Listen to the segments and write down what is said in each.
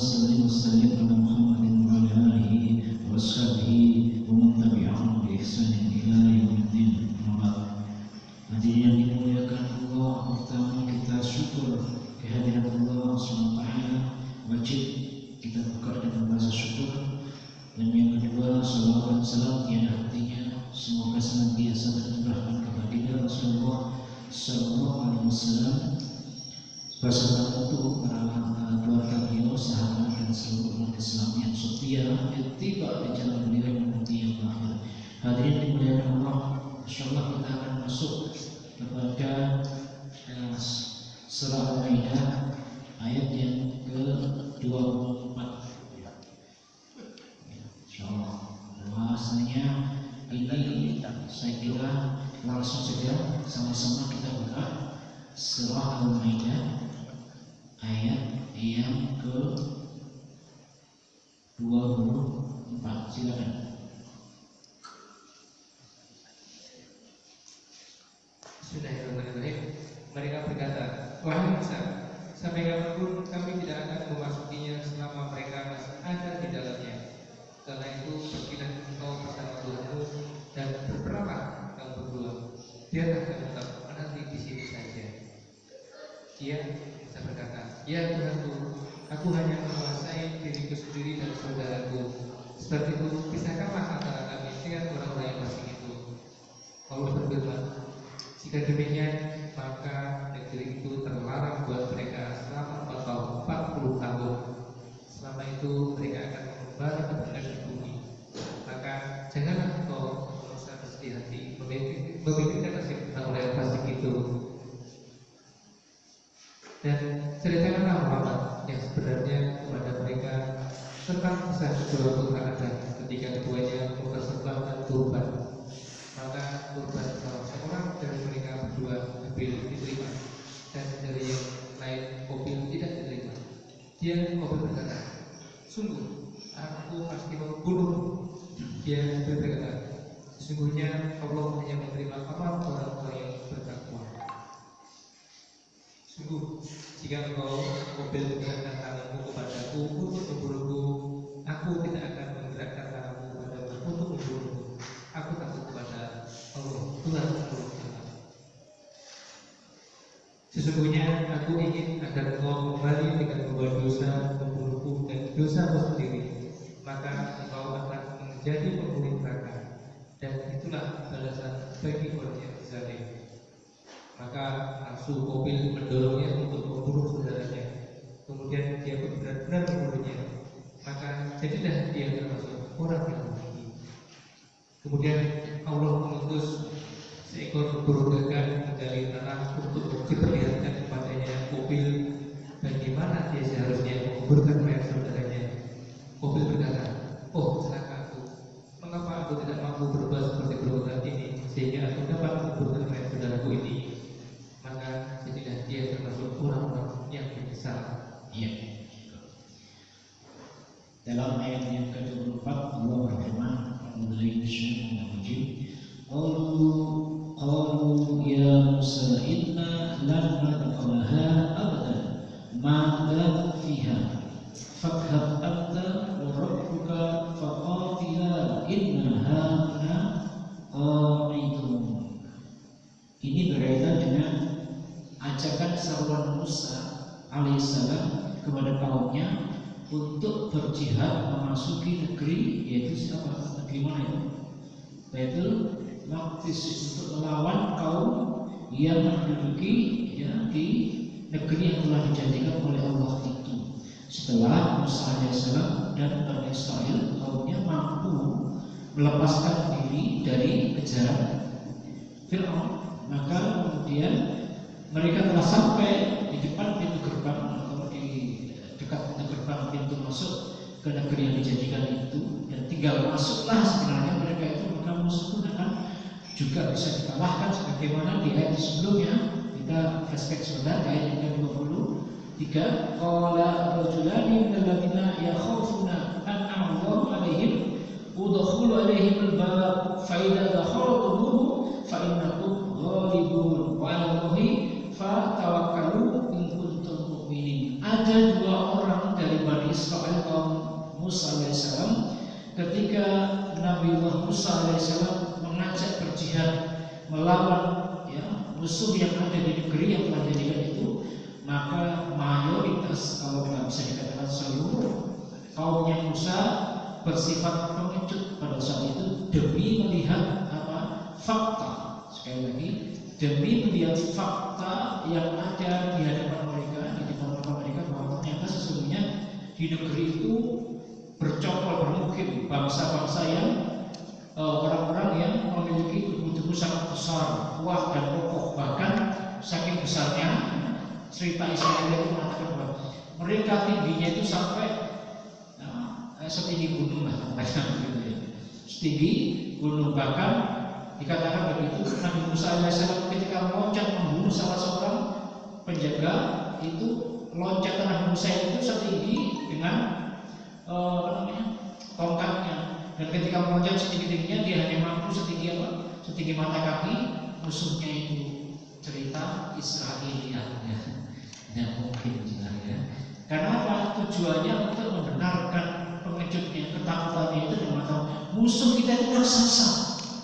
salli wa sallim ala Muhammadin wa ala alihi wa sahbihi wa man tabi'ahum bi ihsanin ila yaumiddin. Hadirin yang dimuliakan Allah, pertama kita syukur kehadiran Allah SWT, wajib kita buka dengan rasa syukur. Dan yang kedua, salawat dan salam tiada hentinya semoga senantiasa tercurahkan kepada Rasulullah Sallallahu Alaihi Wasallam beserta tentu para keluarga beliau, sahabat dan seluruh umat Islam yang setia tiba di jalan beliau yang nanti yang akhir. Hadirin dimuliakan Allah, insyaallah kita akan masuk kepada surah Al-Maidah ayat yang ke-24. Insyaallah bahasanya ini saya kira langsung saja sama-sama kita buka surah Al-Maidah ayat yang ke-24. Silakan. Bismillahirrahmanirrahim. Mereka berkata, wahai Musa, sampai kapanpun kami tidak akan memasukinya selama mereka masih ada di dalamnya. Karena itu pergilah engkau bersama Tuhanmu dan berperanglah kamu berdua. Biarlah kami tetap menanti di sini saja. Dia Musa berkata, ya Tuhanku, aku hanya menguasai diriku sendiri dan saudaraku. Sebab itu pisahkanlah antara kami dengan orang-orang yang fasik itu. Allah berfirman, jika demikian, maka negeri itu terlarang buat mereka selama 40 tahun. Selama itu mereka akan mengembara kepada di bumi. Maka janganlah engkau merasa bersedih hati memikirkan nasib orang-orang fasik itu. Dan ceritakanlah Muhammad yang sebenarnya kepada mereka tentang kisah kedua putra Adam ketika keduanya mempersembahkan kurban. Maka kurban salah seorang dari mereka berdua Habil diterima dan dari yang lain Qabil tidak diterima. Dia Qabil berkata, sungguh aku pasti membunuh. Dia Habil berkata, sesungguhnya Allah hanya menerima amal orang-orang yang bertakwa. Sungguh jika engkau Qabil menggerakkan tanganmu kepadaku untuk membunuhku, aku tidak akan menggerakkan tanganmu padamu untuk membunuhmu. Aku takut kepada Allah Tuhan Allah. Sesungguhnya aku ingin agar engkau kembali dengan membuat dosa membunuhku dan dosamu sendiri, maka engkau akan menjadi penghuni neraka, dan itulah balasan bagi orang yang zalim. Maka nafsu Qabil mendorongnya untuk membunuh saudaranya. Kemudian dia pun benar-benar membunuhnya. Maka jadilah dia termasuk orang yang rugi. Kemudian Allah mengutus seekor burung gagak menggali tanah untuk diperlihatkan kepadanya Qabil bagaimana dia seharusnya menguburkan mayat saudaranya. Qabil berkata, oh celakaku, mengapa aku tidak mampu berbuat seperti burung gagak ini sehingga aku dapat menguburkan mayat saudaraku ini. Maka jadilah dia termasuk orang-orang yang menyesal. Iya. Dalam ayat yang ke-24 Allah berfirman, Qalu ya Musa inna lan nadkhulaha abadan ma dam fiha fadhhab anta wa rabbuka faqatila inna hahuna qa'idun. Ini berkaitan dengan ajakan seruan Musa alaihissalam kepada kaumnya untuk berjihad memasuki negeri, yaitu siapa? Negeri mana itu? Baitul Maqdis, untuk melawan kaum yang menduduki ya, di negeri yang telah dijanjikan oleh Allah itu. Setelah Musa alaihissalam dan Bani Israel kaumnya mampu melepaskan diri dari kejaran Fir'aun, maka kemudian mereka telah sampai di depan pintu gerbang atau di dekat pintu gerbang pintu masuk ke negeri yang dijanjikan itu, dan tinggal masuklah sebenarnya mereka itu, maka musuh pun akan juga bisa dikalahkan sebagaimana di ayat sebelumnya. Kita flashback sebentar ke ayat yang ke-23. Qala rajulani minal ladzina yakhafuna an'ama Allahu 'alaihim udkhulu 'alaihim al-bab fa idza dakhaltumuhu fa innakum ghalibun wa 'ala Allahi fatawakkalu in kuntum mu'minin. Ada dua orang dari Bani Israil ketika Nabi Musa alaihissalam mengajak berjihad melawan musuh yang ada di negeri yang telah dijadikan itu, maka mayoritas, kalau nggak bisa dikatakan seluruh kaumnya Musa bersifat pengecut pada saat itu demi melihat fakta. Sekali lagi, demi melihat fakta yang ada di hadapan mereka, di depan mata mereka, bahwa ternyata sesungguhnya di negeri itu bercokol bermukim bangsa-bangsa yang orang-orang yang memiliki tubuh-tubuh sangat besar, kuat dan kokoh. Bahkan saking besarnya cerita Israel itu mengatakan bahwa mereka tingginya itu sampai setinggi gunung lah, gitu ya. Setinggi gunung, bahkan dikatakan begitu Nabi Musa alaihissalam ketika meloncat membunuh salah seorang penjaga itu, loncatan Nabi Musa itu setinggi dengan tongkatnya, dan ketika meloncat setinggi-tingginya dia hanya mampu setinggi apa? Setinggi mata kaki musuhnya itu. Cerita Israiliyatnya, tidak mungkin juga ya. Karena apa? Tujuannya untuk membenarkan pengejutnya, ketakutannya itu dengan tahu musuh kita itu raksasa.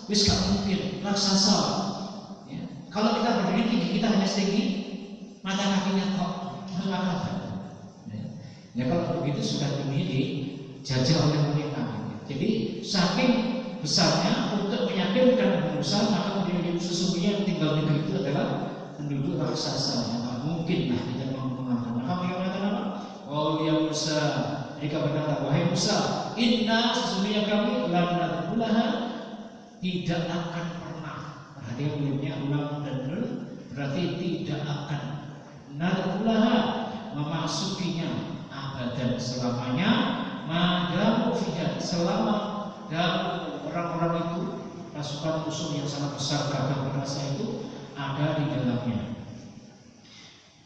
Wis gak mungkin raksasa. Ya. Kalau kita berdiri tinggi, kita hanya setinggi mata kakinya kok, masuk akal. Ya kalau begitu sudah dunia dijajah oleh mereka. Jadi saking besarnya untuk meyakinkan Musa, maka kemudian sesungguhnya yang tinggal di negeri itu adalah penduduk raksasa. Tidak mungkin lah kita mengamalkan. Maka mereka mengatakan apa? Oh ya Musa, mereka berkata, wahai Musa, inna sesungguhnya kami lanadkhulaha, tidak akan pernah. Perhatikan mulutnya ulang dan nun, berarti tidak akan. Nadkhulaha, memasukinya abadan selamanya, madamu fiha, selama dan orang-orang itu, pasukan musuh yang sangat besar gagah perkasa itu ada di dalamnya.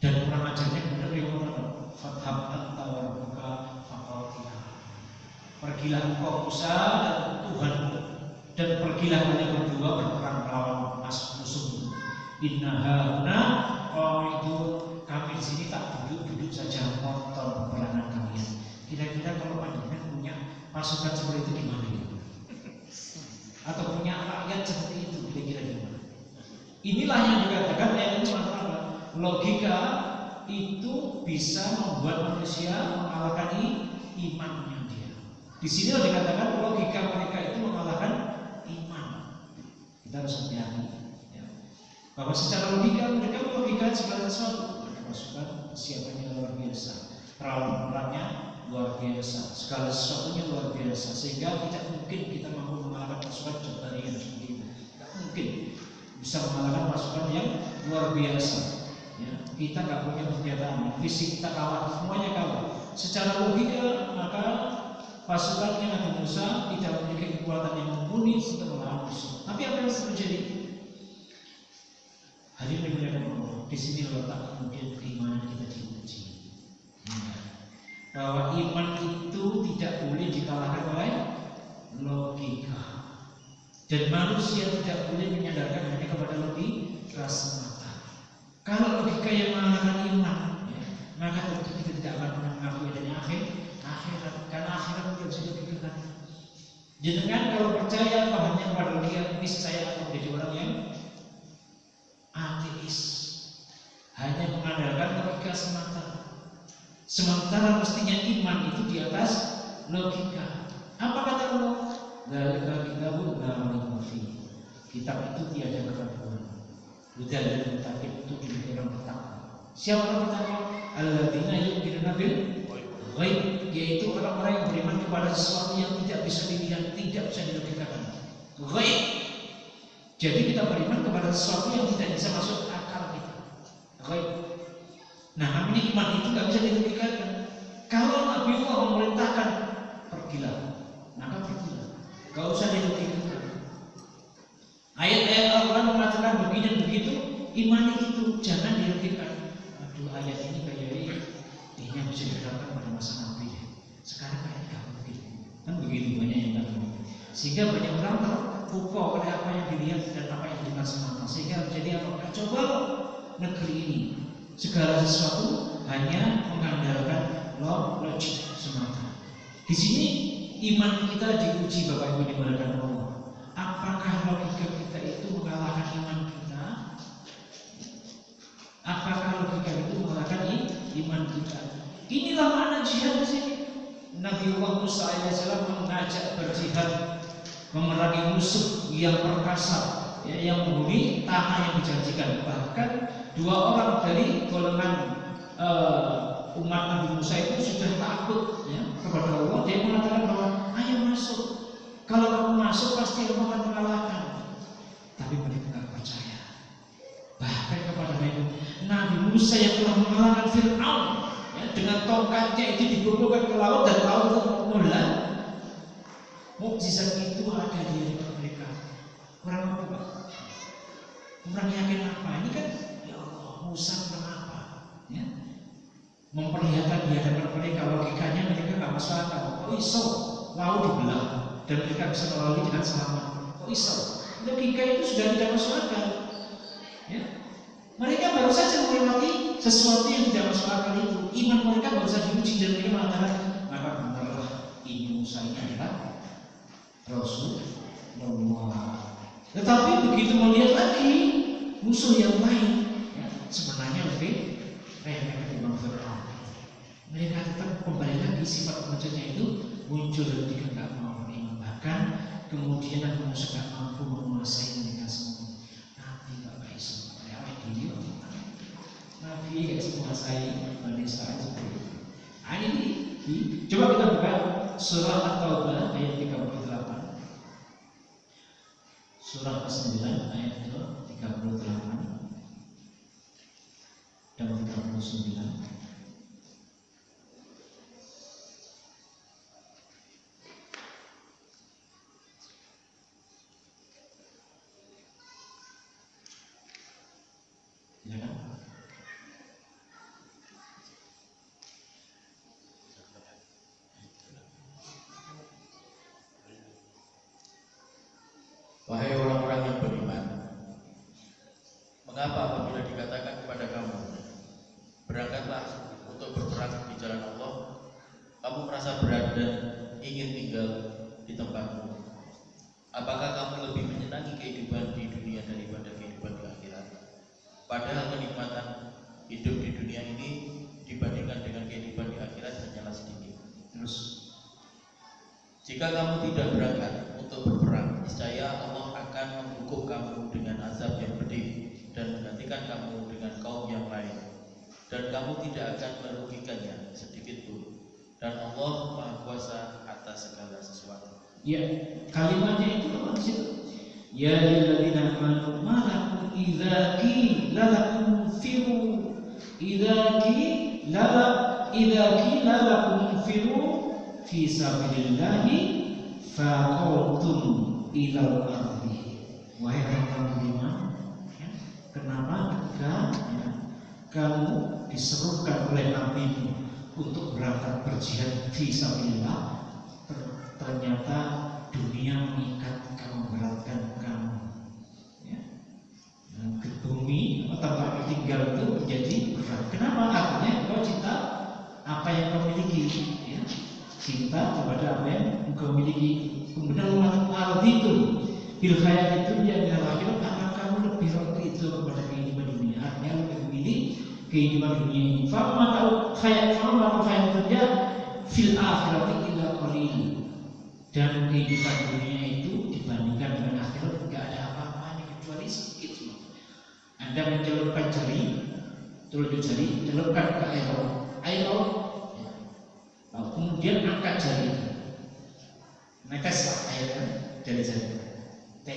Dan kurang ajarnya kemudian dia mengatakan, fathab anta wa rabbuka faqatila, pergilah engkau Musa dan Tuhanmu, dan pergilah kalian berdua berperang melawan musuh. Inna hauna qaidun, kami di sini tak duduk saja nonton peperangan kalian. Kira-kira kalau panjenengan punya pasukan seperti itu gimana gitu? Atau punya rakyat seperti itu, kira-kira gimana? Inilah yang dikatakan ayat ini apa? Logika itu bisa membuat manusia mengalahkan imannya dia. Di sini dikatakan logika mereka itu mengalahkan iman. Kita harus hati-hati ya. Bahwa secara logika mereka melogikakan segala sesuatu. Pasukan persiapannya luar biasa, peralatan-peralanya luar biasa, segala sesuatunya luar biasa, sehingga tidak mungkin kita mampu mengalahkan pasukan Jabarian seperti itu. Tidak mungkin bisa mengalahkan pasukan yang luar biasa. Ya, kita nggak punya senjata, fisik kita kalah, semuanya kalah. Secara logika maka pasukannya Nabi Musa tidak memiliki kekuatan yang mumpuni untuk melawan musuh. Tapi apa yang terjadi? Hadirin dimuliakan Allah, di sini letak kemudian keimanan kita diuji. Bahwa iman itu tidak boleh dikalahkan oleh logika, dan manusia tidak boleh menyandarkan hanya kepada logika semata. Kalau logika yang mengalahkan iman, ya, maka tentu kita tidak akan pernah mengakui adanya akhirat, karena akhirat tidak bisa dipikirkan. Jangan kalau percaya hanya kepada logika, niscaya akan menjadi orang yang ateis, hanya mengandalkan logika semata. Sementara mestinya iman itu di atas logika. Apa kata Allah? Dzalika kitabun la raiba fihi. Kitab itu tiada keraguan. Hudan dan muttaqin, itu milik orang bertakwa. Siapa orang bertakwa? Alladzina yu'minuna bil ghaib, yaitu orang-orang yang beriman kepada sesuatu yang tidak bisa dilihat, tidak bisa dilogikakan. Ghaib. Jadi kita beriman kepada sesuatu yang tidak bisa masuk akal kita. Ghaib. Nah, namanya iman itu nggak bisa dilogikakan. Kalau Nabi Allah memerintahkan pergilah, maka pergilah. Gak usah dilogikakan. Ayat-ayat Al-Quran mengatakan begini dan begitu, iman itu jangan dilogikakan. Aduh, ayat ini kayak ini yang bisa diterapkan pada masa Nabi. Sekarang kayak nggak mungkin. Kan begitu banyak yang tak mungkin. Sehingga banyak orang terpukau oleh apa yang dilihat dan apa yang dilaksanakan. Sehingga menjadi apa? Coba negeri ini segala sesuatu hanya mengandalkan logik semata. Di sini iman kita diuji Bapak Ibu dimulakan Allah. Apakah logika kita itu mengalahkan iman kita? Apakah logika itu mengalahkan iman kita? Inilah makna jihad di sini. Nabiullah Musa alaihissalam mengajak berjihad memerangi musuh yang perkasa, ya, yang menghuni tanah yang dijanjikan. Bahkan 2 orang dari golongan umat Nabi Musa itu sudah takut, ya, kepada Allah. Dia mengatakan bahwa ayo masuk. Kalau kamu masuk pasti kamu akan mengalahkan. Tapi mereka tidak percaya. Bahkan kepada Nabi Musa yang telah mengalahkan Fir'aun, ya, dengan tongkatnya itu dibubuhkan ke laut dan laut itu menelan. Mukjizat itu ada di mereka. Kurang apa? Kurang yakin apa? Ini kan ya Allah, Musa kurang apa? Ya. Memperlihatkan di hadapan mereka, logikanya mereka nggak masuk akal. Kok iso laut dibelah dan mereka bisa melalui dengan selamat? Kok iso? Logika itu sudah tidak masuk akal. Ya. Mereka baru saja melewati sesuatu yang tidak masuk akal itu. Iman mereka baru saja diuji dan mereka mengatakan, maka benarlah ini Musa ini adalah Rasulullah. Tetapi begitu melihat lagi musuh yang lain, ya, sebenarnya lebih remeh ketimbang Fir'aun. Mereka tetap kembali lagi sifat manusianya itu muncul dan mereka tidak mau beriman. Bahkan kemudian Nabi Musa tidak mampu menguasai mereka semua. Nabi Bapak Isu, video Nabi tidak menguasai Bani Israil seperti itu. Ini coba kita buka surah At-Taubah ayat 38. Surah ke-9 ayat 38 dan 39. Wahai orang-orang yang beriman, mengapa apabila dikatakan kepada kamu, berangkatlah untuk berperang di jalan Allah, kamu merasa berat dan ingin tinggal di tempatmu? Apakah kamu lebih menyenangi kehidupan di dunia daripada kehidupan di akhirat? Padahal kenikmatan hidup di dunia ini dibandingkan dengan kehidupan di akhirat hanyalah sedikit. Terus, jika kamu tidak berangkat untuk berperang, niscaya Allah akan menghukum kamu dengan azab yang pedih dan menggantikan kamu dengan kaum yang lain, dan kamu tidak akan merugikannya sedikit pun. Dan Allah Maha Kuasa atas segala sesuatu. Ya, kalimatnya itu apa sih? Ya ayyuhalladzina amanu ma lakum idza qila lakum firu idza qila lakum firu fi sabilillahi faqultum ilal ardi. Wahai orang beriman, ya, kenapa ketika kamu diserukan oleh Nabi untuk berangkat berjihad fi sabilillah, ternyata dunia mengikat kamu, memberatkan kamu, ya. Ke bumi tempat tinggal itu menjadi berat. Kenapa? Artinya kau cinta apa yang kau miliki, ya. Cinta kepada apa yang engkau miliki. Kemudian Allah itu bil hayat itu yang akhirat, akan kamu lebih waktu itu kepada kehidupan dunia. Artinya lebih memilih kehidupan dunia ini. Fama tahu hayat dunia fil akhirat illa qalil. Dan kehidupan dunia itu dibandingkan dengan akhirat tidak ada apa-apanya kecuali sedikit cuma. Anda mencelupkan jari, telunjuk jari, celupkan ke air laut. Kemudian angkat jari, neteslah air dari jari.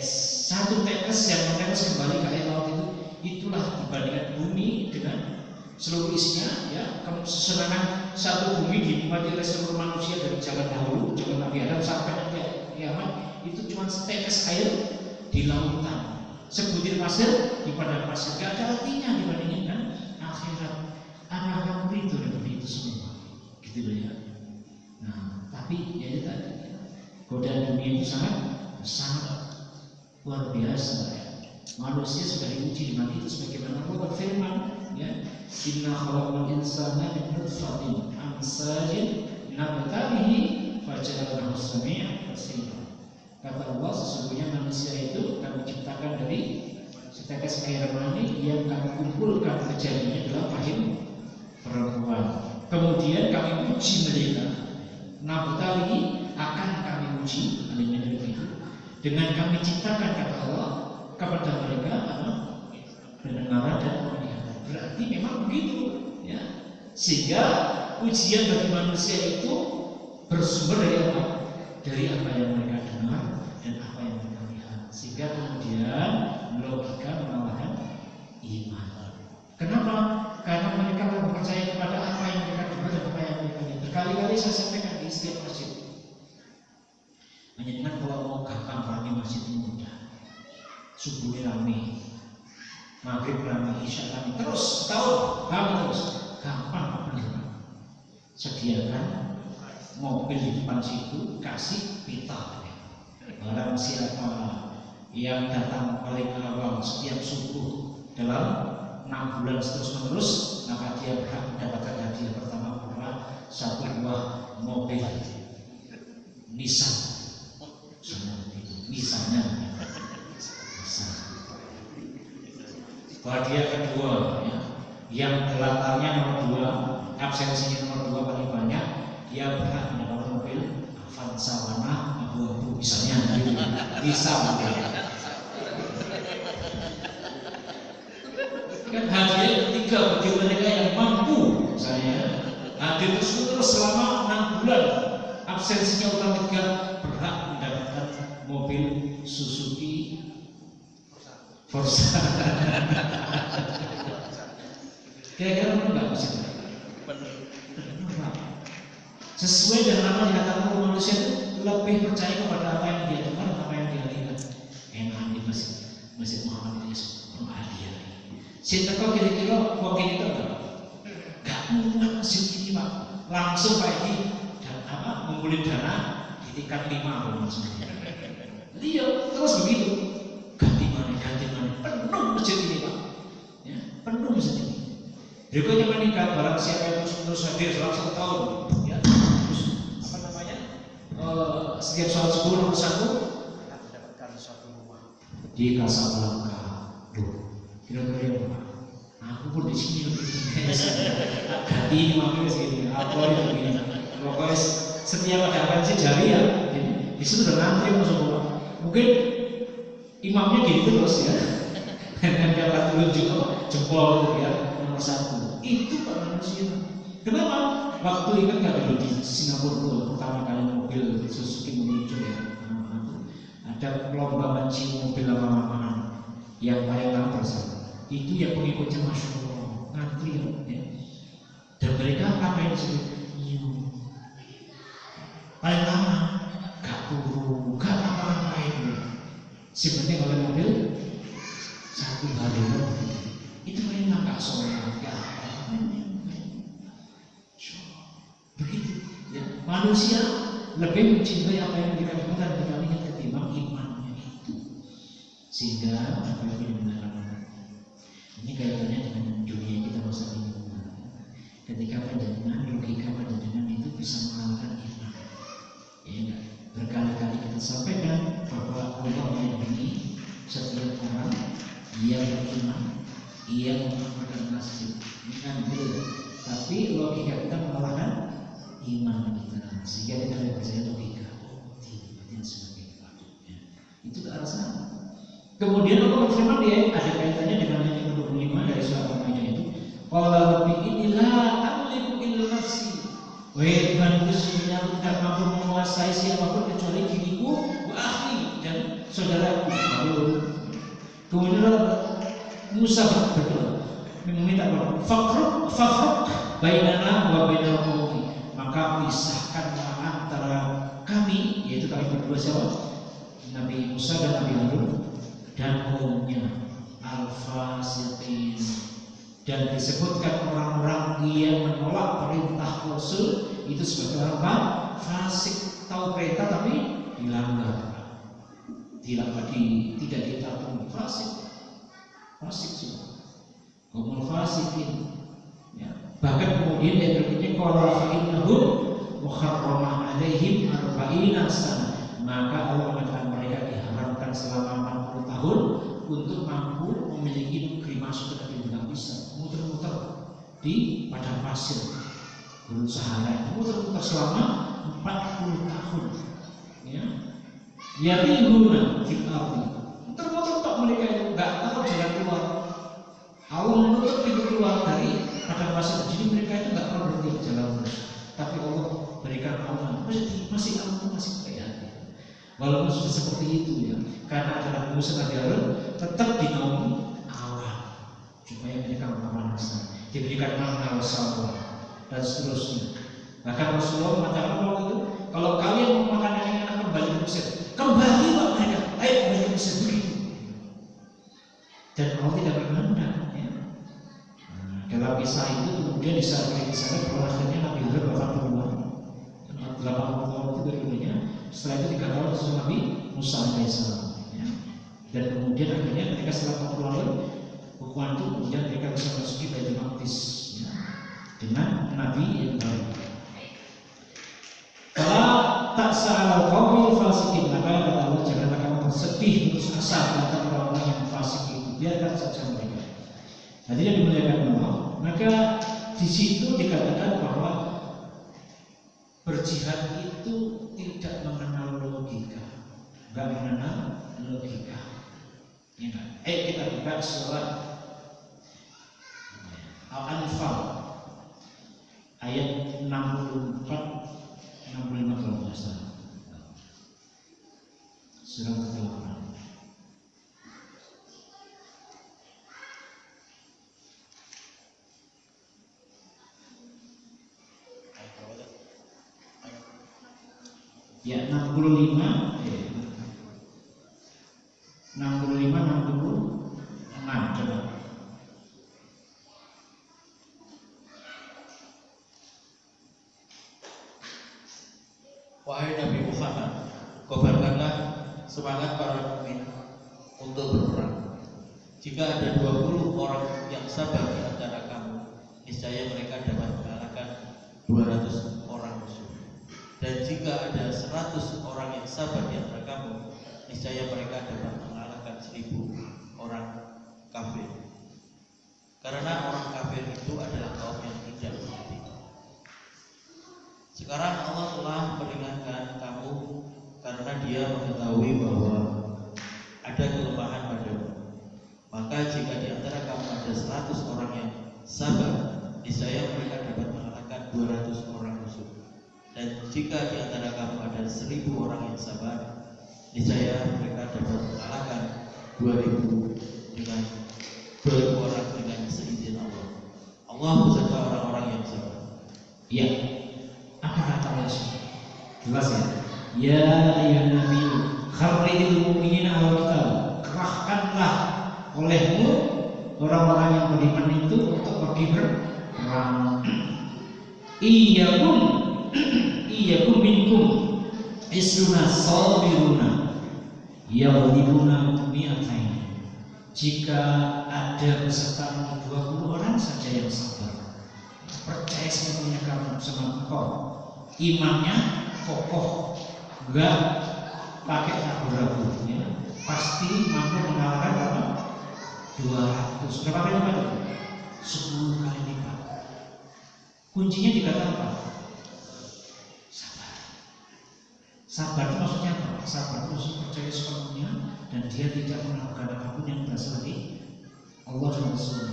Satu tetes yang menetes kembali ke air laut itu, itulah dibandingkan bumi dengan seluruh isinya, ya. Kesenangan satu bumi dinikmati oleh seluruh manusia dari zaman dahulu, zaman Nabi Adam sampai nanti kiamat, itu cuma setetes air di lautan, sebutir pasir di padang pasir, gak ada artinya dibandingkan dengan akhirat. Apakah kamu itu seperti itu semua? Gitu loh ya. Nah, tapi ya itu tadi, godaan dunia itu sangat luar biasa, ya. Manusia sudah diuji di mana itu, sebagaimana Allah berfirman, ya, inna khalaqal insana min nutfatin amsajin nabtalihi waja'alnahu sami'an basira. Kata Allah, sesungguhnya manusia itu kami ciptakan dari setetes air mani yang kami kumpulkan kejadiannya dalam rahim perempuan. Kemudian kami uji mereka. Nabtali akan kami uji dengan kami ciptakan, kata Allah, kepada mereka pendengaran dan penglihatan. Berarti memang begitu, ya. Sehingga ujian bagi manusia itu bersumber dari apa? Dari apa yang mereka dengar dan apa yang mereka lihat. Sehingga kemudian logika mengalahkan iman. Kenapa? Karena mereka percaya kepada apa yang mereka dengar dan apa yang mereka lihat. Berkali-kali saya sampaikan di setiap masjid. Hanya dengan kalau mau gampang rame masjid ini mudah. Subuhnya rame, maghrib rame, isya rame, terus setahun rame terus. Gampang benar. Sediakan mobil di depan situ, kasih pita. Barang siapa yang datang paling awal setiap subuh dalam 6 bulan terus-menerus, maka dia berhak mendapatkan hadiah pertama berupa 1 buah mobil Nissan. Misalnya, hadiah kedua, ya, yang latarnya nomor 2, absensinya nomor 2 paling banyak, dia berhak mendapatkan mobil Avanza warna abu-abu, misalnya, gitu. Bisa, kan hadiah ketiga bagi mereka yang mampu, misalnya, hadir terus selama 6 bulan, absensinya utama 3, berhak mendapatkan mobil Suzuki Forza. Kira-kira benar nggak maksudnya? Benar. Sesuai dengan apa yang dikatakan manusia itu lebih percaya kepada apa yang dia dengar, apa yang dia lihat. Enak di masjid Muhammad ini hadiah. Si teko kira-kira kok gini tuh nggak mungkin masjid ini pak. Langsung Pak Edi dan ngumpulin dana di tingkat 5 langsung. Dia terus begitu, ganti mana, penuh masjid ini pak, ya, penuh masjid ini. Berikutnya meningkat, barang siapa yang terus hadir selama 1 tahun, ya, terus apa namanya, setiap sholat subuh nomor 1 akan mendapatkan suatu rumah di Casablanca. Kira-kira apa? Aku pun di sini lebih ganti ini mampir segini, apa ini begini. Pokoknya setiap ada apa sih jari ya, di situ udah ngantri masuk. Mungkin imamnya gitu terus ya, dengan dapat tunjuk jempol ya nomor 1. Itu Pak manusia. Kenapa? Waktu ingat nggak dulu di Singapura tuh pertama kali mobil Suzuki muncul ya, ada lomba mencium mobil lama-lamaan yang paling lama bersama. Itu yang pengikutnya Masya Allah ngantri ya. Dan mereka apa yang disebut paling lama, gak turu, gak apa-apain. Si penting oleh mobil 1 hari itu memang gak sholat, gak apa-apa. Begitu ya. Manusia lebih mencintai apa yang mereka dengar dibandingkan ketimbang imannya itu. Sehingga apa yang dibenarkan ini kaitannya dengan dunia kita masa ini. Ketika pandangan logika pandangan itu bisa mengalahkan iman. Ya, berkali-kali kita sampaikan bahwa Allah melindungi setiap orang yang beriman, yang mengamalkan masjid. Ini kan betul. Tapi logika kita mengalahkan iman kita, sehingga kita tidak percaya logika. Tidak sebagai faktornya. Itu ke arah sana. Kemudian Allah berfirman dia ada kaitannya dengan ayat 25 dari surat Al-Maidah itu. Qala rabbi inilah amliku illa nafsi. Wahai Tuhanku, sesungguhnya aku tidak mampu menguasai siapapun kecuali diriku, wa akhi dan saudaraku. Kemudian Musa berdoa meminta Allah, Fakhruk bainana wa bainal qaumi. Maka pisahkanlah antara kami, yaitu kami berdua siapa? Nabi Musa dan Nabi Harun dan kaumnya al-fasiqin. Dan disebutkan orang-orang yang menolak perintah Rasul itu sebagai orang fasik, tahu perintah tapi dilanggar, tidak ditaati. Fasik semua, kaum fasikin. Ya. Bahkan kemudian yang berikutnya kalau fa'inahum wa harrama alaihim arba'ina sana, maka Allah mengatakan mereka diharamkan selama 40 tahun untuk mampu memiliki negeri masuk ke negeri, tidak bisa, muter-muter di padang pasir Gurun Sahara, muter-muter selama 40 tahun, ya. Yatihuna fil ardi, muter-muter tak mereka itu nggak tahu jalan keluar. Allah menutup pintu keluar dari padang pasir, jadi mereka itu nggak pernah berhenti berjalan terus. Tapi Allah berikan aman, masih aman, masih kreatif. Walaupun sudah seperti itu ya, karena adalah Musa Nabi Harun tetap dinaungi Allah supaya mereka berpanasan, diberikan makna wassalam dan seterusnya. Bahkan Rasulullah mengatakan waktu itu, kalau kalian mau makan yang enak kembali ke Mesir, kembali pak mereka, ayo kembali ke Mesir, begitu. Dan Allah tidak berkehendak. Dalam kisah itu kemudian di sana bahwa akhirnya Nabi Harun wafat duluan 80 tahun itu berikutnya. Setelah itu 3 tahun sesudah Nabi Musa alaihissalam, ya. Dan kemudian akhirnya mereka setelah 40 tahun hukuman itu kemudian mereka bisa masuki Baitul Maqdis, ya, dengan Nabi yang baru. Kalau tak salah kaum fasikin, maka kata Allah janganlah kamu bersedih putus asa tentang orang-orang yang fasik itu, biarkan saja mereka. Jadi yang dimuliakan Allah, maka di situ dikatakan bahwa berjihad itu tidak mengenal logika, nggak mengenal logika. Ya, kita buka surat Al-Anfal ayat 64, 65 kalau tidak salah. Surah ke-8. Ya 65 66 coba. Wahai Nabi Muhammad, kabarkanlah semangat para mukmin untuk berperang. Jika ada 20 orang yang sabar di antara kamu, niscaya mereka dapat mengalahkan 200 orang musuh. Dan jika ada 100 orang yang sabar di antara kamu, niscaya mereka dapat mengalahkan 1000 orang kafir. Karena orang kafir itu adalah kaum yang tidak mengerti. Sekarang Allah telah memperingatkan kamu karena Dia mengetahui bahwa ada kelemahan padamu. Maka jika di antara kamu ada 100 orang yang sabar, niscaya mereka dapat mengalahkan 200 orang musuh. Dan jika di antara kamu ada 1000 orang yang sabar, niscaya mereka dapat mengalahkan 2000 orang dengan seizin Allah. Allah beserta orang-orang yang sabar. Ya, apa kata Allah? Jelas ya. Ya ayuhan Nabi, kharrijil mu'minina al-qital, kerahkanlah olehmu orang-orang yang beriman itu untuk pergi berperang. Iyyakum minkum isruna sabiruna yaghlibuna mi'atain. Jika ada besertamu 20 orang saja yang sabar, percaya sepenuhnya kamu sama engkau, imannya kokoh, enggak pakai ragu-ragu, ya, pasti mampu mengalahkan berapa? 200. Berapa kali lipat? 10 kali lipat. Kuncinya dikata apa? Sabar. Sabar itu maksudnya apa? Sabar itu maksudnya percaya sepenuhnya dan dia tidak melakukan apapun yang berasal dari Allah dan Rasul.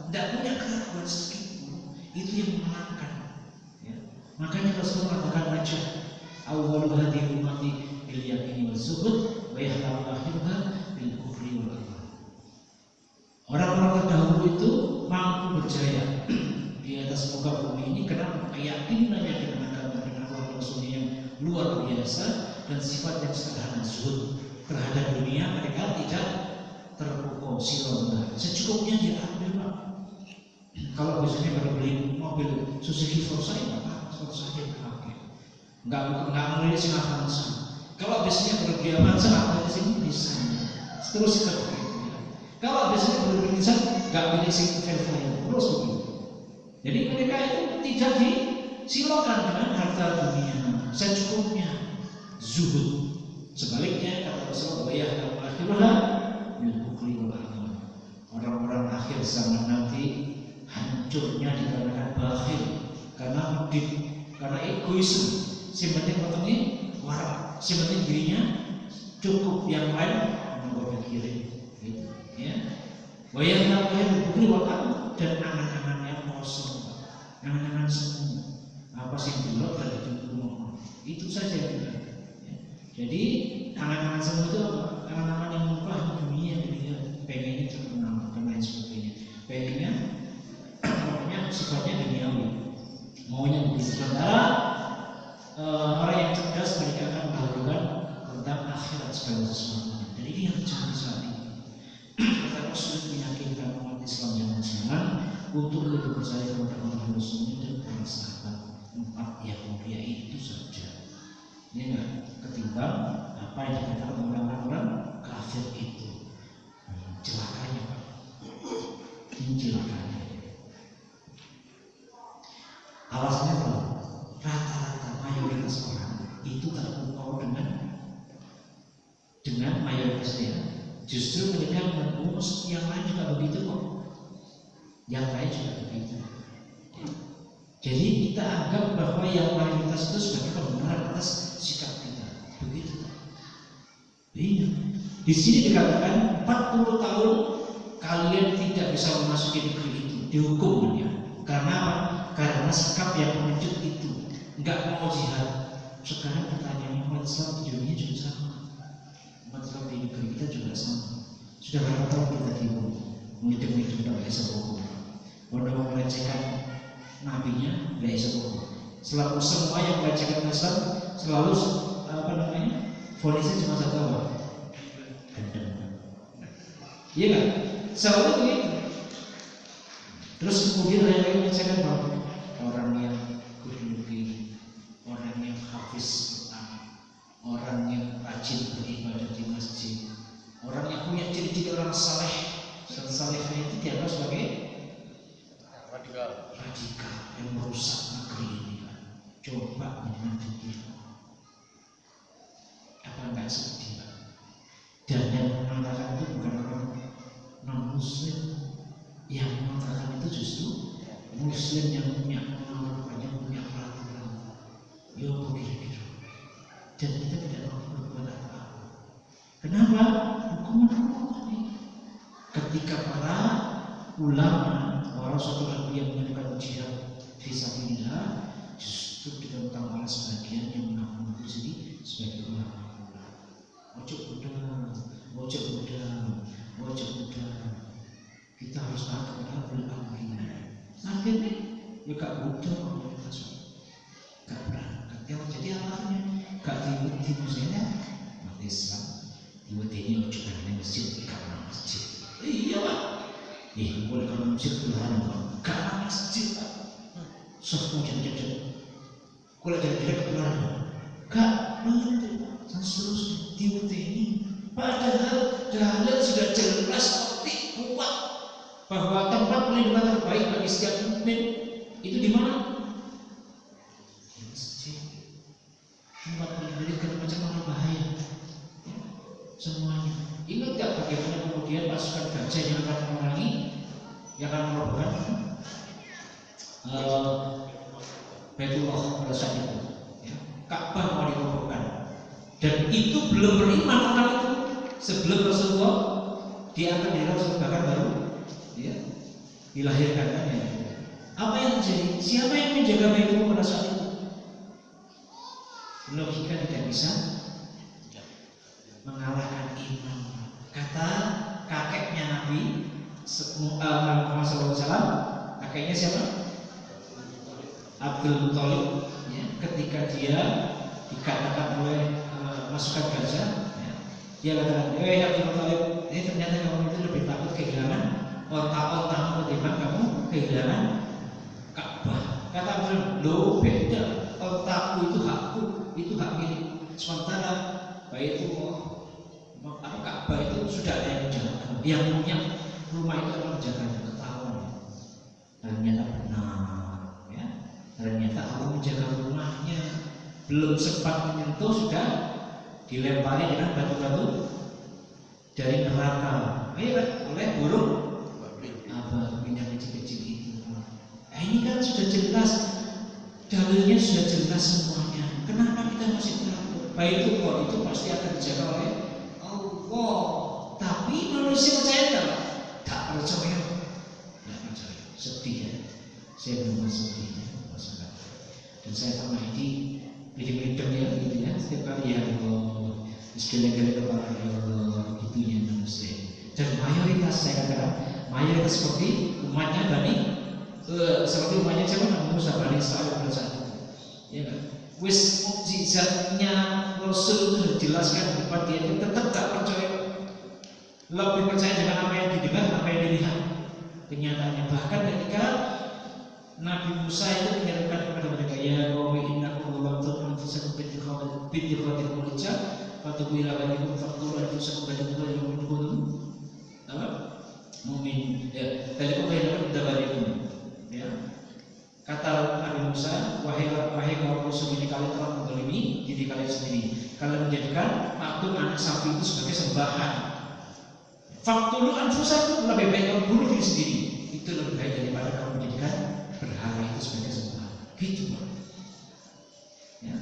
Tidak punya keraguan sedikit pun, itu yang menangkan. Ya. Makanya Rasulullah mengatakan aja awwalu hadhihi ummati bil yaqini waz zuhud wa yahtamu akhiruha bil kufri wal iman. Orang-orang terdahulu itu mampu berjaya di atas muka bumi ini karena keyakinannya dengan agama, dengan Allah Rasulnya yang luar biasa dan sifat yang sederhana, zuhud terhadap dunia. Mereka tidak terpukau silaunya, secukupnya dia ambil pak. Kalau biasanya baru beli mobil Suzuki Forza ya apa, Forza aja pakai, nggak membeli sih Avanza. Kalau biasanya baru beli Avanza apa sih bisa, terus kita pakai. Kalau biasanya baru beli Nissan nggak beli sih Velfire, terus begitu. Jadi mereka itu tidak silakan dengan harta dunia secukupnya, zuhud. Sebaliknya kata Rasulullah, ya akhirnya orang-orang akhir zaman nanti hancurnya dikarenakan bakhil, karena mudik, karena egoisme. Si penting potongnya warak, si penting dirinya cukup, yang lain menggobek kiri, gitu, ya. Wayang namanya bukli wakam, dan angan-angannya kosong, angan-angan semua. Apa sih dulu dari rumah itu saja yang kita. Ya. Jadi angan-angan semua itu apa? Angan-angan yang murah dunia, pengennya terkenal dan lain sebagainya. Pengennya pokoknya sifatnya duniawi, maunya begitu. Sementara orang yang cerdas mereka akan melakukan tentang akhirat sebagai sesuatu. Jadi ini yang terjadi saat ini. Kita sulit meyakinkan umat Islam yang sekarang untuk lebih percaya kepada Allah Rasulnya dan para sahabat. 4 yang mulia itu saja. Ini enggak ketimbang apa yang dikatakan orang-orang kafir itu. Celakanya Pak. Ini celakanya. Alasannya apa? Rata-rata mayoritas orang itu terpukau dengan mayoritasnya. Justru mereka merumus yang lain juga begitu kok. Yang lain juga begitu. Jadi kita anggap bahwa yang mayoritas itu sebagai pembenaran atas sikap kita. Begitu. Iya. Di sini dikatakan 40 tahun kalian tidak bisa memasuki negeri itu, dihukum ya. Karena apa? Karena sikap yang pengecut itu, enggak mau jihad. Sekarang pertanyaannya, umat Islam di dunia juga sama. Umat Islam di negeri kita juga sama. Sudah berapa tahun kita dihukum? Menghitung-hitung tidak bisa bohong. Kalau melecehkan nabinya, tidak bisa bohong. Selalu semua yang melecehkan Islam selalu vonisnya cuma satu apa? Iya kan? Selalu begitu. Terus kemudian ada yang melecehkan bahwa orang yang guru-guru, orang yang hafiz Quran, orang yang rajin beribadah di masjid, orang yang punya ciri-ciri orang saleh, salehnya itu dianggap sebagai radikal yang merusak negeri ini. Coba dengan begitu, apa enggak sedih? Dan yang mengatakan itu bukan orang non-muslim, yang mengatakan itu justru muslim yang punya pengalaman, yang punya peraturan. Ya begitu. Dan kita tidak mau berbuat apa-apa. Kenapa? Hukuman ini. Ketika para ulama, para saudara yang menyebutkan jihad fisabilillah, justru ditentang oleh sebagian yang mengaku diri sebagai ulama. Ojo muda. Kita harus taat kepada ulama ini. Akhirnya, ya gak muda komunitas, gak berangkat. Yang jadi alasannya, gak diweti misalnya umat Islam, diweti ini ojo karena masjid, karena masjid. Iya Pak. Boleh karena masjid Tuhan, karena masjid Pak. Sosok jangan-jangan. Kalau jangan-jangan Tuhan, gak begitu Pak. Dan seterusnya diweti ini. Padahal dalil sudah jelas seperti kuat bahwa tempat perlindungan terbaik bagi setiap mukmin itu di mana? Di masjid. Tempat perlindungan macam-macam bahaya. Semuanya. Ingat gak bagaimana kemudian pasukan gajah yang akan memerangi, yang akan merobohkan Baitullah pada saat itu. Ka'bah mau dirobohkan. Dan itu belum beriman orang itu. Sebelum Rasulullah diangkat dari Rasul, bahkan baru dilahirkan kan ya. Apa yang terjadi? Siapa yang menjaga Baitullah pada saat itu? Logika tidak bisa mengalahkan iman. Kata kakeknya Nabi Muhammad SAW, kakeknya siapa? Abdul Muthalib. Ya, ketika dia dikatakan oleh pasukan gajah, dia katakan, Abdul Muthalib, ini ternyata kamu itu lebih takut kehilangan otak-otakmu ketimbang kamu kehilangan Ka'bah. Kata Abdul, lo beda, otakku itu hakku, itu hak milik. Sementara Baitullah, Ka'bah itu sudah ada yang menjaga, yang punya rumah itu akan menjaganya, ketahuan. Ternyata benar, ya. Ternyata Allah menjaga belum sempat menyentuh sudah dilempari dengan batu-batu dari neraka. Ayo kan, oleh burung apa yang kecil-kecil itu. Nah, ini kan sudah jelas, dalilnya sudah jelas semuanya. Kenapa kita masih takut? Baitullah itu pasti akan dijaga oleh Allah. Tapi manusia percaya enggak? Tak percaya. Tidak percaya. Sedih ya. Saya belum sedih ya. Dan saya pernah ini bidang ya gitu ya. Setiap kali ya Allah, sekali-kali kepala ya Allah, gitunya manusia. Dan mayoritas saya katakan, mayoritas seperti umatnya Bani, seperti umatnya siapa? Nabi Musa Bani Israil pada saat itu. Ya kan? Wis mukjizatnya Rasul itu dijelaskan di depan dia itu tetap tak percaya. Lebih percaya dengan apa yang didengar, apa yang dilihat. Kenyataannya bahkan ketika Nabi Musa itu menyerukan kepada mereka, ya qawmi innakum lam tu'minu anfusakum bi'ikhatil mulija fatubu ila banikum faqtulu anfusakum ba'dakum minkum apa? Mu'min. Ya, tadi kok bayaran dabarikum. Ya. Kata Nabi Musa, wahai kaum Rasul, ini kalian telah menzalimi diri kalian sendiri. Kalian menjadikan makhluk anak sapi itu sebagai sembahan. Faqtulu anfusakum, lebih baik kamu bunuh diri sendiri. Itu lebih baik daripada kamu menjadikan berhala itu sebagai sembahan. Gitu, Pak. Ya.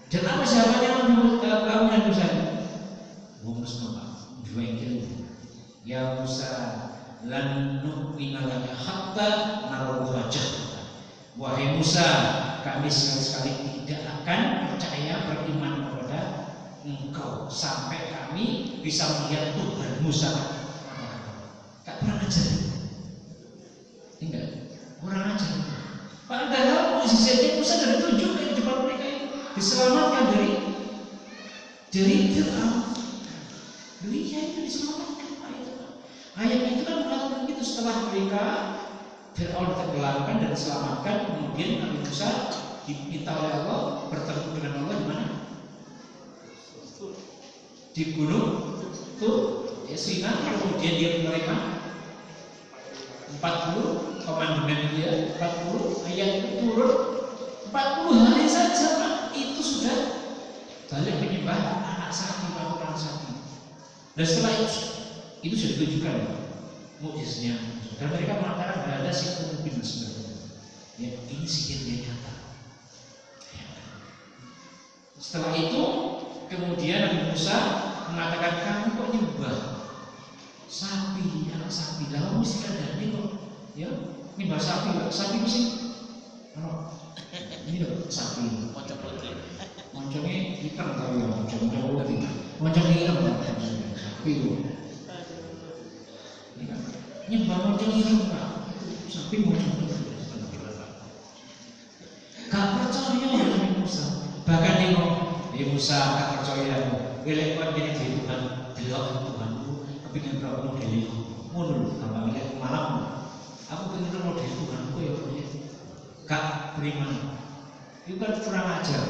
Dan apa jawabannya Nabi Musa? Wong Mustafa, dua yang ya Musa, lan nu'mina laka hatta nara wajhaka. Wahai Musa, kami sekali-sekali tidak akan percaya beriman kepada engkau sampai kami bisa melihat Tuhan Musa. Gak pernah ajar. Enggak, kurang ajar. Padahal mukjizatnya Musa dari tunjukkan di depan mereka itu diselamatkan dari Fir'aun. Dunia itu diselamatkan. Ayat itu kan mengatakan itu setelah mereka Fir'aun tenggelamkan dan diselamatkan, kemudian Nabi Musa diminta oleh Allah bertemu dengan Allah di mana? Di gunung Tur, ya Sinai. Kemudian dia menerima 40 komandemen itu ya, 40 ayat itu turun 40 hari saja Pak, itu sudah balik menyembah anak sapi, anak sapi. Dan setelah itu sudah ditunjukkan mukjizatnya. Dan mereka mengatakan ada sihir mungkin sebenarnya. Ya, ini sihir yang nyata. Ya. Setelah itu kemudian Nabi Musa mengatakan, kamu kok nyembah sapi, anak sapi? Lalu mesti ada ini kok, ya nyembah sapi, sapi mesti, ini loh sapi. Moncongnya hitam tahu ya, moncong hitam sapi itu. Nyembah moncong hitam Pak, sapi moncong hitam. Gak percaya Nabi Musa. Bahkan dia Musa gak percaya. Welekwan dia di Tuhan, delok Tuhanku, kepingin berapa model itu. Mundur, gampang lihat malam. Aku pengen model Tuhanku ya. Gak beriman. Itu kan kurang ajar.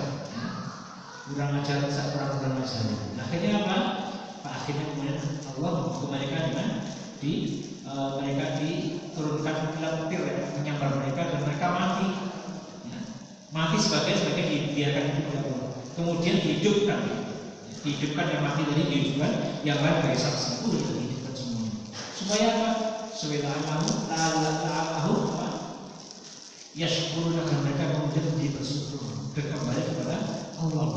Kurang ajar, kurang ajar. Akhirnya apa? Akhirnya kemudian Allah kembalikan dengan mereka diturunkan kilat petir ya, menyambar mereka dan mereka mati. Ya. Mati sebagai dibiarkan hidup oleh Allah. Kemudian dihidupkan yang mati tadi dihidupkan, yang lain bagi saksi itu dihidupkan semuanya. Supaya apa? Supaya ta'alahu apa? Ya syukur agar mereka kemudian bersyukur dan kembali kepada Allah.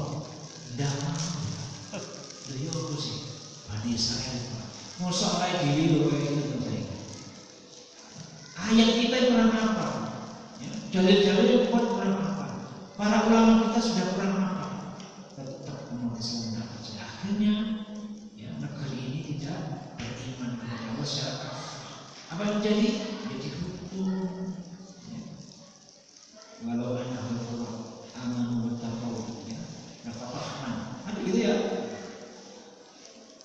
Tidak mau. Beliau sih Bani Israil. Mau soal diri loh itu penting. Ayat kita kurang apa? Ya, dalil-dalil yang kuat kurang apa? Para ulama kita sudah kurang apa? Tetap umat Islam tidak percaya. Akhirnya, ya negeri ini tidak beriman kepada Allah secara kafah. Apa yang terjadi? Jadi hukum. Ya. Walau anda berdoa, aman bertakwa, ya, nafkah. Ada gitu ya.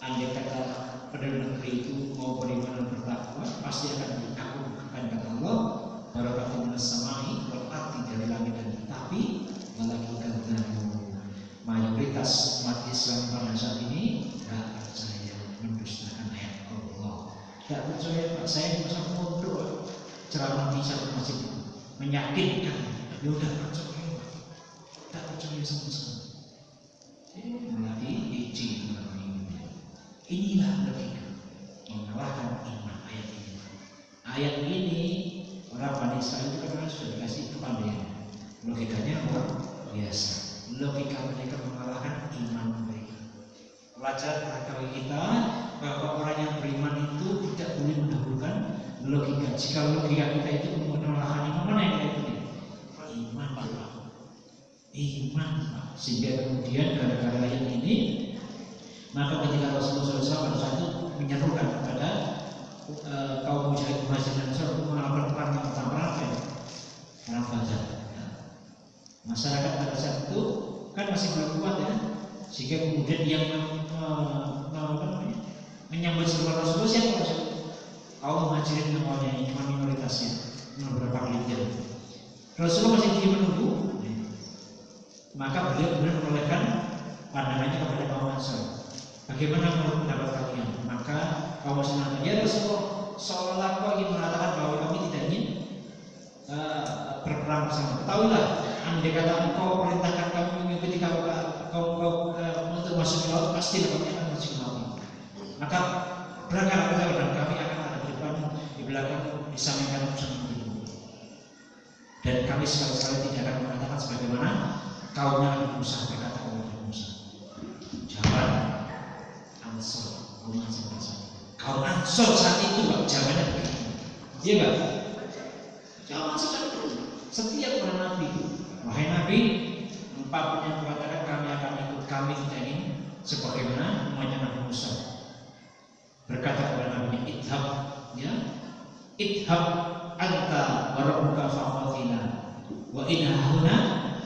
Andai kata penduduk negeri itu mau beriman dan bertakwa, pasti akan diakumkan kata Allah, barakatuh minas samai wal ardi, dari langit dan bumi. Tapi melakukan mayoritas umat Islam pada saat ini tidak percaya, mendustakan ayat Allah. Tidak percaya Pak, saya masa mundur ceramah di satu masjid itu meyakinkan, ya udah percaya, tidak percaya sama sekali. Inilah logika mengalahkan iman ayat ini. Ayat ini orang Bani Israel itu karena sudah dikasih kepandaian. Logikanya luar biasa. Logika mereka mengalahkan iman mereka. Pelajaran agama kita bahwa orang yang beriman itu tidak boleh mendahulukan logika. Jika logika kita itu mengalahkan iman, mana yang kita pilih? Iman Pak. Iman Pak. Sehingga kemudian gara-gara ayat ini, maka ketika Rasulullah SAW pada saat itu menyerukan kepada kaum mujahid Muhajirin dan Ansar untuk melakukan perang yang pertama, perang Badar. Masyarakat pada saat itu kan masih belum kuat ya, sehingga kemudian yang menyambut seruan Rasulullah siapa? Kaum Muhajirin namanya, cuma minoritasnya, beberapa kelintir. Rasulullah masih ingin menunggu, maka beliau kemudian menolehkan pandangannya kepada kaum Ansar. Bagaimana menurut pendapat kalian? Maka kaum Ansar mengatakan, ya Rasulullah, seolah kau ingin mengatakan bahwa kami tidak ingin berperang bersama. Ketahuilah, andai kata engkau perintahkan kami mengikuti kaum untuk masuk ke laut, pasti kami akan masuk ke laut. Maka berangkatlah kita dan kami akan ada di depan, di belakang, di samping kanan bersama dirimu. Dan kami sekali-sekali tidak akan mengatakan sebagaimana kaumnya Nabi Musa berkata kepada Nabi Musa. Jawaban Ansor, kaum Ansor saat itu. Kaum Ansor saat itu jawabannya begini. Iya enggak? Jawaban Ansor saat itu. Setiap orang Nabi, wahai Nabi, empat yang mengatakan kami akan ikut, kami tidak ingin sebagaimana umatnya Nabi Musa. Berkata kepada Nabi, idhab, ya, idhab anta wa rabbuka faqatila wa inna huna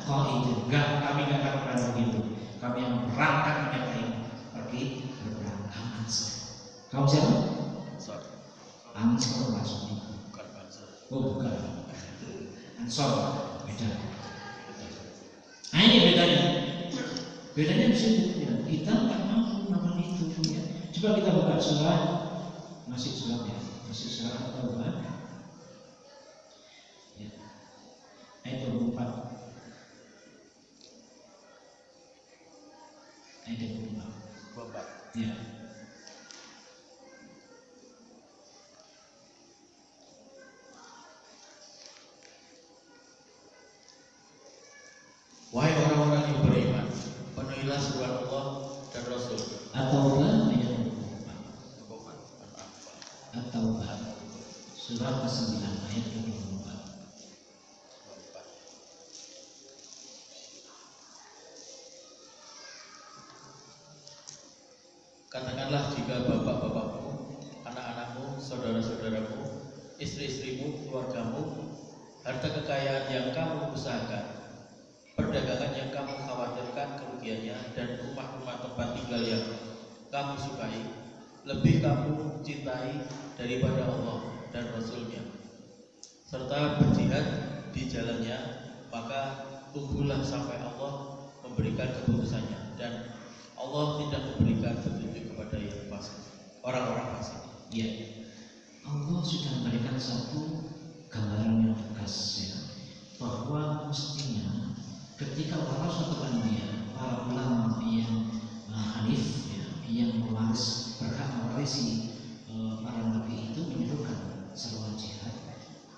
qa'idun. Enggak, kami enggak akan pernah begitu. Kami yang berangkat menyertai pergi berperang. Ansor. Kamu siapa? Ansor. Ansor maksudnya. Bukan Ansor. Oh bukan. Ansor beda. Nah ini bedanya. Bedanya di situ ya. Kita nggak mampu melakukan itu ya. Coba kita buka surat, masih surat ya, masih surat At-Taubah. Ya. Ayat 24. Ayat 24. Ya. Wahai orang-orang yang beriman, penuhilah seruan Allah dan Rasul. At-Taubah ayat 24. At-Taubah surat ke-9 ayat 24. Katakanlah jika bapak-bapakmu, anak-anakmu, saudara-saudaramu, istri-istrimu, keluargamu, harta kekayaan yang kamu usahakan, perdagangan yang kamu khawatirkan kerugiannya, dan rumah-rumah tempat tinggal yang kamu sukai, lebih kamu cintai daripada Allah dan Rasulnya, serta berjihad di jalannya, maka tunggulah sampai Allah memberikan keputusannya, dan Allah tidak memberikan petunjuk kepada yang fasik, orang-orang fasik. Ya, Allah sudah memberikan satu gambaran yang tegas ya, bahwa mestinya ketika para suatu anbiya, para ulama yang hanif ya, yang mewaris berhak mewarisi para nabi itu menyerukan seruan jihad,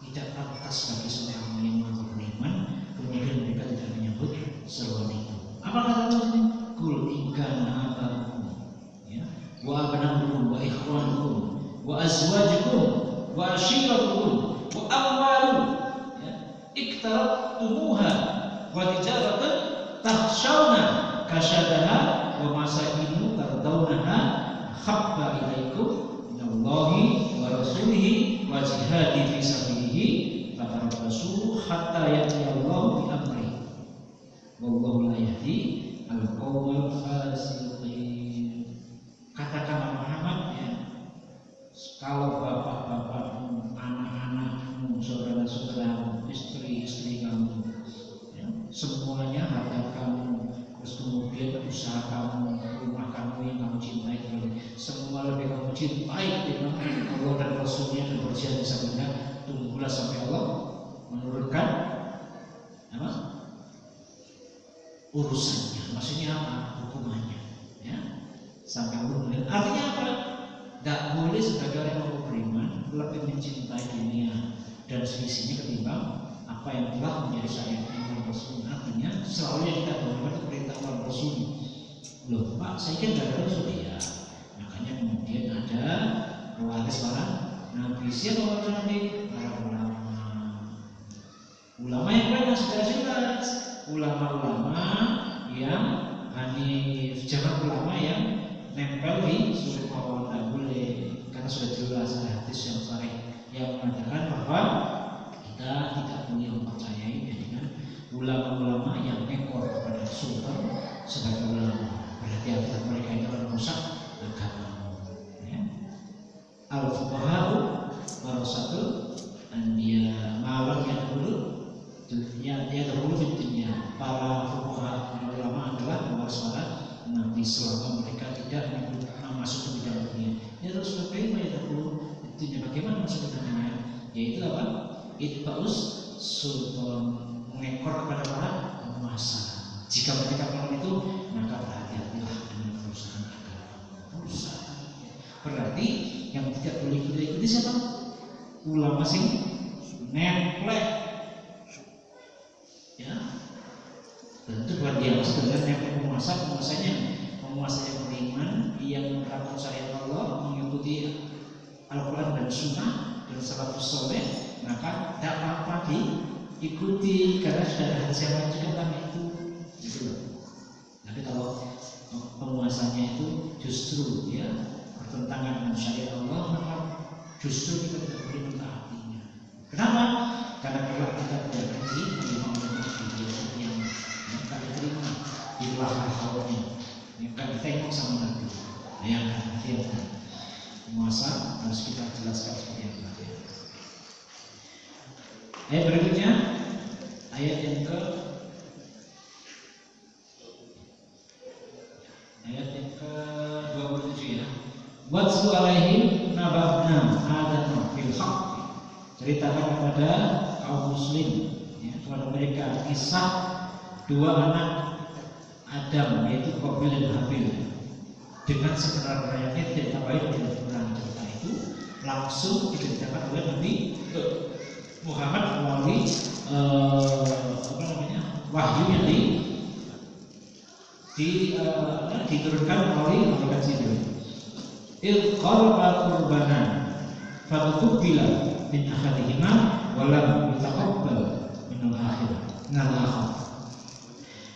tidak pantas bagi seorang yang mengaku beriman kemudian mereka tidak menyebut seruan itu. Apa kata Allah ini? Kul ingkana abakum ya, wa abnakum wa ikhwanukum wa azwajukum wa ashiratukum wa amwalun ya, iktarabtumuha wa tijaratan takhshawna kasadaha wa masakinu tardawnaha khabba ilaikum minallahi wa rasulihi wa jihadi fi sabilihi fatarabbasu hatta ya'tiyallahu bi amrihi wallahu la yahdi al-qawmal fasiqin. Katakan Muhammad ya, kalau bapak-bapakmu, anak-anakmu, saudara-saudaramu, istri-istri kamu ya, semuanya harta kamu, terus kemudian usaha kamu, rumah kamu yang kamu cintai, semua lebih kamu cintai ketimbang Allah dan Rasulnya dan berjihad fisabilillah, tunggulah sampai Allah menurunkan apa? Urusannya, maksudnya apa? Hukumannya ya, sampai Allah. Artinya apa? sebagai orang yang beriman lebih mencintai dunia dan seisinya ketimbang apa yang telah menjadi syariat Allah Rasul. Artinya selalu yang kita bawakan itu perintah Allah Rasul. Loh Pak, saya kan gak ada Rasul ya. Makanya kemudian ada pewaris para Nabi. Siapa para Nabi? Para ulama. Ulama yang mana sudah jelas. Ulama-ulama yang Hanif, jangan ulama yang nempel di surat Allah, tidak boleh, karena sudah jelas ada hadis yang sahih yang mengatakan bahwa kita tidak boleh mempercayai dengan ulama-ulama yang ekor kepada sultan sebagai ulama. Berhati-hati mereka itu akan merusak agama. Ya. Al-fuqaha'u warasatul anbiya, malam yang dulu fitnya. Para fuqaha, para ulama adalah pewaris para Nabi selama mereka tidak masuk ke bidang dunia. Ya terus bagaimana ya dahulu itu bagaimana masuk ke dunia? Yaitu apa? Itbaus sultan, mengekor kepada para penguasa. Jika mereka melakukan itu, maka berhati-hatilah dengan perusahaan agama. Perusahaan. Berarti yang tidak boleh ikuti siapa? Ulama sing nemplek. Ya. Tentu buat dia sebenarnya penguasanya yang beriman, yang menerapkan syariat Allah, mengikuti Al-Quran dan Sunnah dan salafus saleh, maka tidak apa-apa diikuti karena sudah ada hadis yang menunjukkan itu, gitu loh. Tapi kalau penguasanya itu justru ya bertentangan dengan syariat Allah, maka justru kita tidak boleh mentaatinya. Kenapa? Karena kalau kita tidak berhenti menerima yang tak diterima di belakang hawanya, yang tak ditengok sama Nabi. Yang hati-hati. Penguasa harus kita jelaskan seperti apa. Ayat berikutnya, ayat yang ke-27 ya. Watsu alaihim naba'na Adam fil haqq. Ceritakan kepada kaum muslim ya, kepada mereka kisah dua anak Adam, yaitu Qabil dan Habil, dengan sebenar-benarnya, tidak tambahin tidak kurang. Cerita itu langsung diceritakan oleh Nabi Muhammad melalui wahyu yang diturunkan melalui malaikat Jibril. Il qarba qurbanan fatuqbila min ahadihima wa lam yutaqabbal min al-akhir.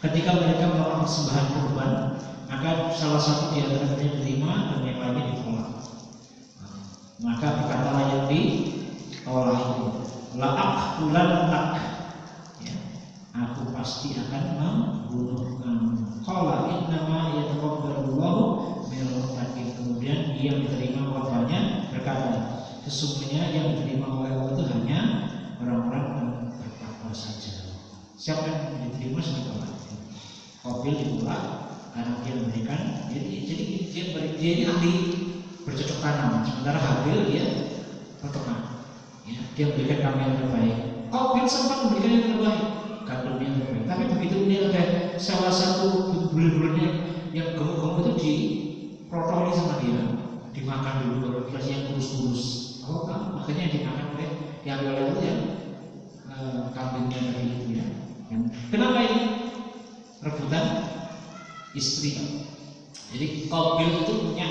Ketika mereka melakukan persembahan kurban, maka salah satu di antara mereka diterima dan yang lainnya ditolak. Maka berkatalah yang ditolak itu, la aqtulannak, ya, aku pasti akan membunuh kamu. Qala innama yataqabbalullahu minal muttaqin. Kemudian dia diterima korbannya berkata, sesungguhnya yang diterima oleh Allah itu hanya orang-orang yang bertakwa saja. Siapa yang diterima sebagai Qabil ditolak karena dia memberikan, jadi dia ini ahli bercocok tanam, sementara Habil dia peternak. Ya, dia memberikan kami yang terbaik. Qabil sempat memberikan yang terbaik, Qabil yang terbaik. Tapi begitu dia ada salah satu bulu-bulunya yang gemuk-gemuk itu diprotoli sama dia, dimakan dulu baru dikasih yang kurus-kurus. Oh kan, makanya dimakan oleh yang oleh itu yang kambingnya tadi itu ya. Kenapa ini? Rebutan istri. Jadi Qabil itu punya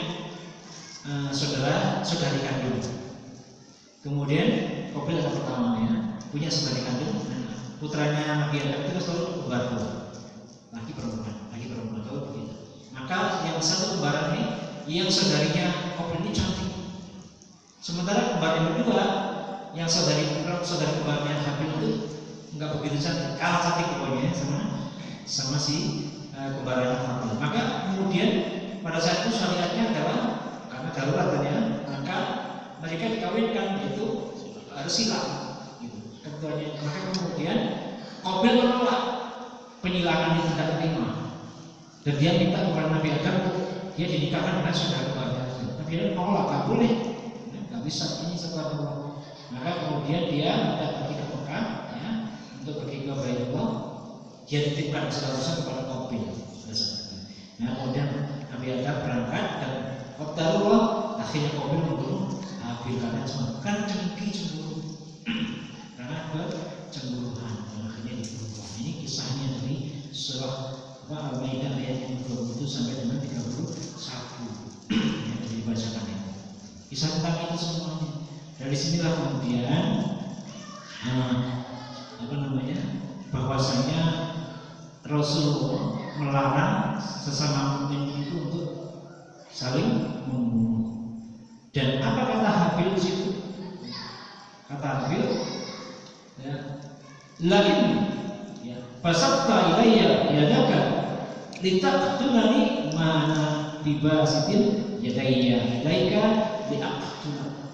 saudari kandung. Kemudian Qabil yang pertamanya punya saudari kandung. Putranya Nabi Adam itu selalu kembar dua, laki perempuan kalau begitu. Maka yang satu kembaran ini, yang saudarinya Qabil ini cantik. Sementara kembar yang kedua, yang saudari kembarnya Habil itu enggak begitu cantik, kalah cantik pokoknya sama si kembaran Habil. Maka kemudian pada saat itu syariatnya adalah karena darurat ya, maka mereka dikawinkan, itu harus silang gitu ketuanya. Maka kemudian Qabil menolak, penyilangan itu tidak terima, dan dia minta kepada Nabi Adam dia dinikahkan dengan saudara kembarnya. Nabi Adam menolak, tak boleh, nggak bisa, ini setelah Allah. Maka kemudian dia minta pergi ke Mekah ya, untuk pergi ke Baitullah. Dia titipkan seharusnya kepada Qabil. Nah kemudian Nabi Adam berangkat dan Qadarullah akhirnya Qabil membunuh Habil karena cengki cemburu karena kecemburuan dan akhirnya dibunuh. Ini kisahnya dari surah Al-Maidah ayat yang 20 sampai dengan 31 yang tadi dibacakan itu. Kisah tentang itu semuanya. Dari sinilah kemudian bahwasanya Rasulullah melarang sesama mukmin itu untuk saling membunuh. Dan apa kata Habil di situ? Kata Habil, ya, lain, ya, fasatta ilayya yadaka litaqtulani mana bibasitin yadayya ilaika liaqtulak.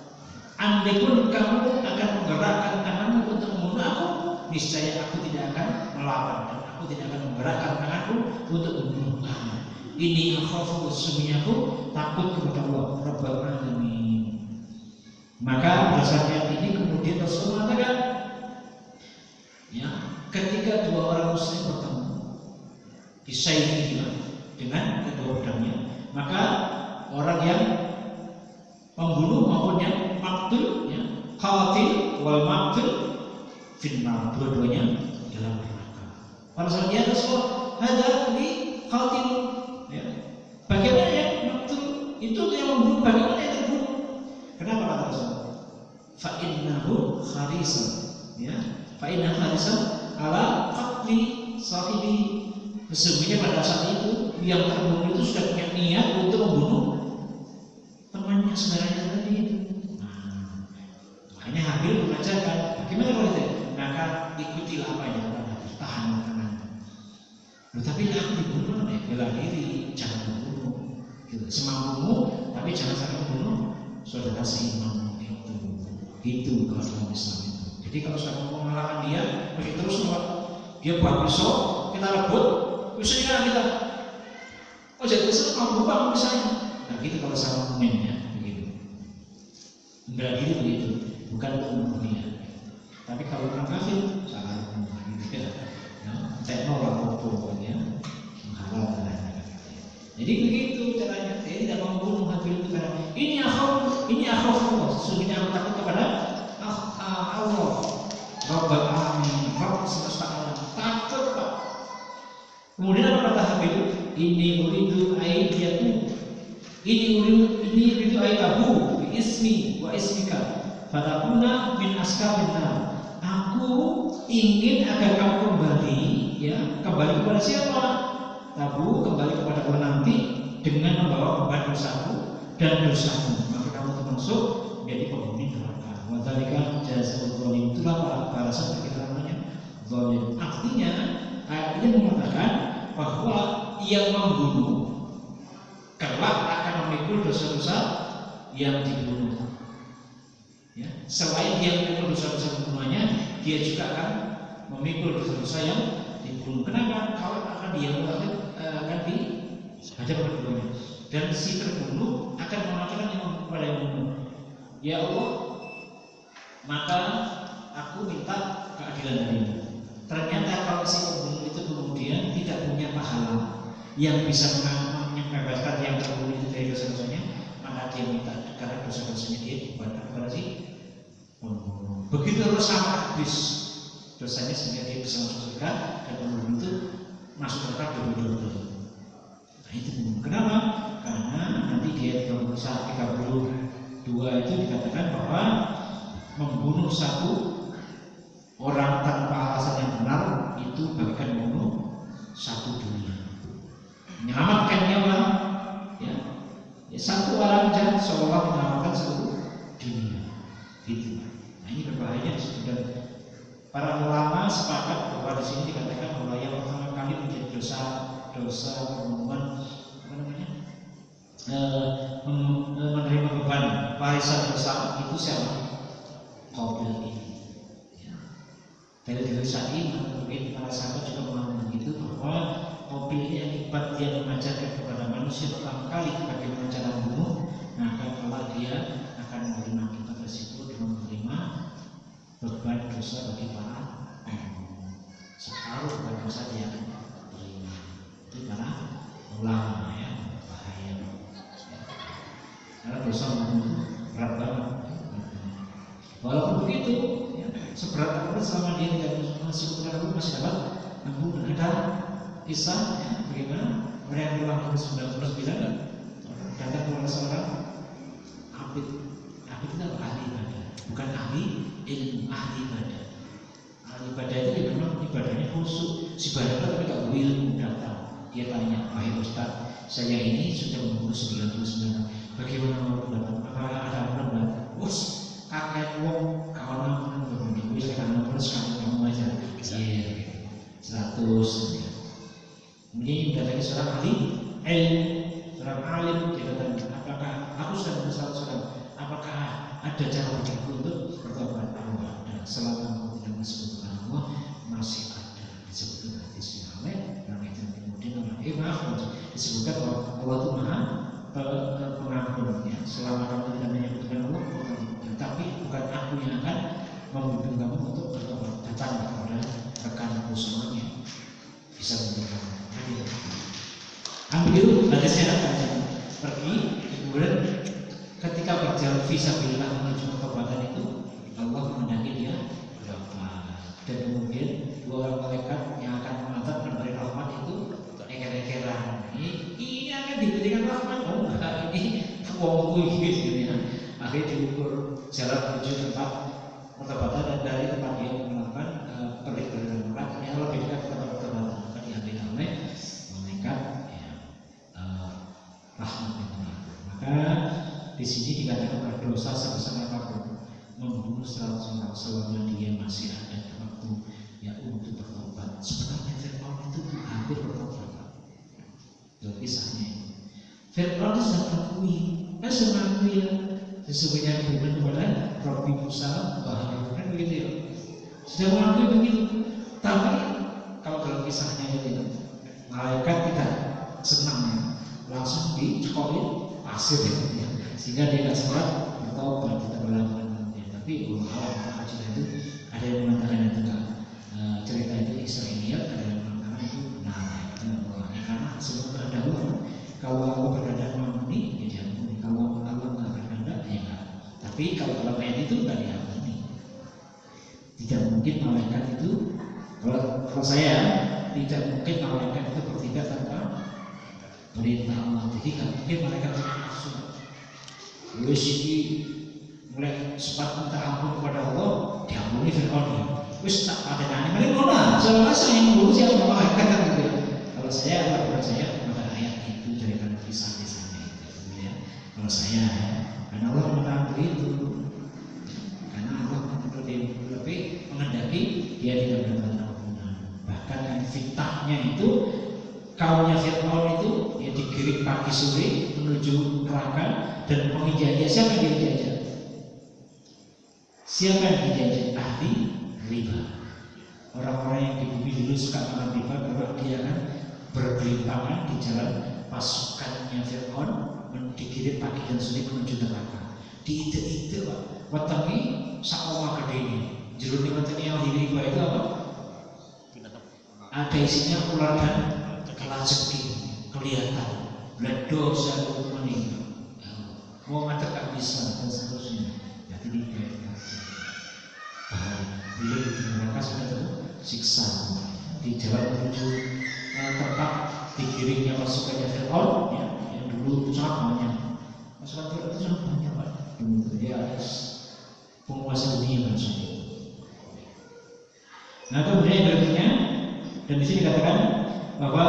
Andai pun kamu akan menggerakkan tanganmu untuk membunuh aku, niscaya aku tidak akan melawan dan aku tidak akan menggerakkan tanganku untuk membunuh kamu. Ini akhafu, sesungguhnya aku takut kepada Allah Rabbul Alamin. Maka berdasarkan ini kemudian Rasul mengatakan, ya, ketika dua orang muslim bertemu di sayfihima dengan kedua pedangnya, maka orang yang pembunuh maupun yang maktul, ya, qatil wal maktul finnar, dua-duanya dalam neraka. Pada saat dia Rasul ada li qatil, ya, bagaimana yang maktul itu yang membunuh, bagaimana yang terbunuh? Kenapa kata Rasul? Fa innahu kharisan, ya, fa innahu kharisan ala qatli sahibi. Sesungguhnya pada saat itu yang terbunuh itu sudah punya niat untuk membunuh temannya, saudaranya tadi itu. Makanya Habil mengajarkan bagaimana kalau itu, maka ikutilah apa yang ada, tahan tangan. Tapi aku dibunuh, bela diri, jangan membunuh. Gitu. Semampumu, tapi jangan sampai membunuh saudara seiman. Itu kalau dalam Islam itu. Jadi kalau sudah mau mengalahkan dia, masih terus dia buat pisau, kita rebut, pisaunya kita. Oh jadi pisau mau berubah misalnya. Nah gitu kalau sama mukmin, ya, begitu. Bela diri begitu, bukan untuk membunuh dia. Tapi kalau orang kafir, salah membunuh gitu ya. Teknologi apa ya, menghalau dan jadi begitu caranya. Dia tidak mau membunuh Habil itu karena ini akhaf, sesungguhnya aku takut kepada Allah Rabbul Alamin, Rabb semesta alam, takut Pak. Kemudian apa kata Habil? Ini uridu ayyatu, ini uridu ayyatu bi ismi wa ismika fatakuna min askabin nar. Aku ingin agar kamu kembali, ya, kembali kepada siapa? Tabu, kembali kepada Allah nanti dengan membawa beban dosaku dan dosamu, maka kamu termasuk menjadi penghuni neraka. Wadzalika jazaa'ul zalim, itulah balasan bagi namanya zalim. Artinya ayat ini mengatakan bahwa yang membunuh kelak akan memikul dosa-dosa yang dibunuh. Ya, selain dia memikul dosa-dosa pembunuhannya, dia juga akan memikul dosa-dosa yang dibunuh. Kenapa? Kalau akan dia akan dihadap keduanya, dan si terbunuh akan mengatakan kepada yang membunuh, ya Allah, maka aku minta keadilan darimu. Ternyata kalau si pembunuh itu kemudian tidak punya pahala yang bisa membebaskan yang terbunuh itu dari dosa-dosanya, maka dia minta karena dosa-dosanya dia dibatalkan kepada si pembunuh. Begitu terus sama habis dosanya sehingga dia bisa masuk surga dan pembunuh itu masuk neraka double-double. Nah itu kenapa? Karena nanti dia 32 itu dikatakan bahwa membunuh satu orang tanpa alasan yang benar itu bagaikan membunuh satu dunia. Menyelamatkan nyawa, ya, satu orang jahat seolah menyelamatkan satu dunia. Gitu. Nah ini berbahaya disebutkan. Para ulama sepakat bahwa di sini dikatakan bahwa yang pertama kali menjadi dosa pembunuhan, apa namanya, menerima beban warisan dosa itu siapa? Qabil ini. Ya. Dari Sa'id mungkin para sahabat juga mengalami begitu bahwa Qabil ini akibat dia mengajarkan kepada manusia pertama kali bagaimana cara membunuh, maka kalau dia akan menerima akibat tersebut dengan menerima beban dosa bagi para separuh beban dosa dia akan terima. Itu para ulama, ya, bahaya. Karena dosa membunuh berat banget. itu ya, seberat apapun selama dia tidak mensekutukan Allah masih dapat ampun. Ada kisah ya, bagaimana orang yang pulang ke 99 datang kepada seorang abid. Abid itu ahli ibadah, bukan ahli ilmu, ahli ibadah. Ahli ibadah itu memang ibadahnya khusyuk, ibadah tapi tidak ilmu datang. Dia tanya, wahai Ustaz, saya ini sudah umur 99, bagaimana menurut pendapat? Apakah ada pendapat? Kakek wong kawan aku bisa karena terus kamu aja. Iya, 100. Kemudian datangnya seorang ahli seorang alim, dia bertanya, apakah aku sudah umur 100 apakah ada cara bagiku untuk bertobat? Dan selama aku tidak mensekutukan Allah masih ada disebutkan hadis yang lain. Dan itu kemudian maaf disebutkan bahwa Allah itu maha pengampun ya. Selama kamu tidak menyebutkan Allah, tetapi bukan aku yang akan membimbing kamu untuk bertobat. Datang kepada rekanku semuanya bisa membimbing kamu. Ambil hadisnya akan pergi, kemudian ketika berjalan fisabilillah menuju pertobatan itu Allah menandai dia berapa, dan kemudian 2 orang malaikat yang akan mengantar memberi rahmat itu eker-ekeran. Ini akan diberikan rahmat, ini wongku gitu ya. Akhirnya diukur jalan menuju tempat pertobatan, dan dari tempat dia melakukan perjalanan rahmat yang lebih dekat ke tempat pertobatan maka diambil oleh malaikat ya, rahmat itu. Maka di sini dikatakan berdosa sebesar apapun, membunuh 100 orang selama dia masih ada waktu ya untuk bertobat. Sebenarnya Fir'aun itu hampir bertobat. Itu kisahnya. Fir'aun itu sudah mengakui, sudah mengakui ya sesungguhnya beriman kepada Rabbi Musa bahwa kan begitu ya. Sudah mengakui begitu. Tapi kalau dalam kisahnya itu malaikat tidak senang ya, langsung dicekokin pasir ya. Sehingga dia tidak sempat bertobat, kita melakukan ya. Tapi Allah kajian itu ada yang mengatakan itu enggak, cerita itu Israeliat, ada yang mengatakan itu benar ya, karena sebelum kehendak Allah, kalau Allah berkehendak mengampuni ya diampuni, kalau Allah nggak berkehendak ya enggak. Tapi kalau dalam ayat itu nggak diampuni. Tidak mungkin malaikat itu, kalau saya tidak mungkin malaikat itu bertindak tanpa perintah Allah. Jadi nggak mungkin malaikat itu langsung wis iki mulai sempat minta ampun kepada Allah, diampuni Fir'aun. Wis tak patenane mrene ngono. Soalnya saya yang ngurus siapa malaikat kan gitu. Kalau saya laporan saya pada ayat itu dari kisah-kisahnya itu ya. Kalau saya ya, karena Allah mengatakan begitu. Karena Allah lebih menghendaki dia tidak mendapat ampunan. Bahkan fitnahnya itu kaumnya Fir'aun itu ya digiring pagi sore menuju neraka, dan penginjanya siapa yang dijajah? Siapa yang dijajah? Ahli riba. Orang-orang yang di bumi dulu suka makan riba, bahwa dia kan bergelimpangan di jalan pasukannya Fir'aun digiring pagi dan sore menuju neraka. Di ide-ide Pak, wetengi sakoma gede ini. Jero ning wetenge ahli riba itu apa? Ada isinya ular dan kelajengking kelihatan, bledo saya meninggal. Mau ngatek gak bisa dan seterusnya. Jadi ini kayak beliau di neraka sudah tersiksa di jalan menuju tempat digiringnya pasukannya Fir'aun ya, yang dulu sangat banyak. Pasukan Fir'aun itu sangat banyak Pak. Dia penguasa dunia maksudnya. Nah kemudian yang berikutnya, dan di sini dikatakan bahwa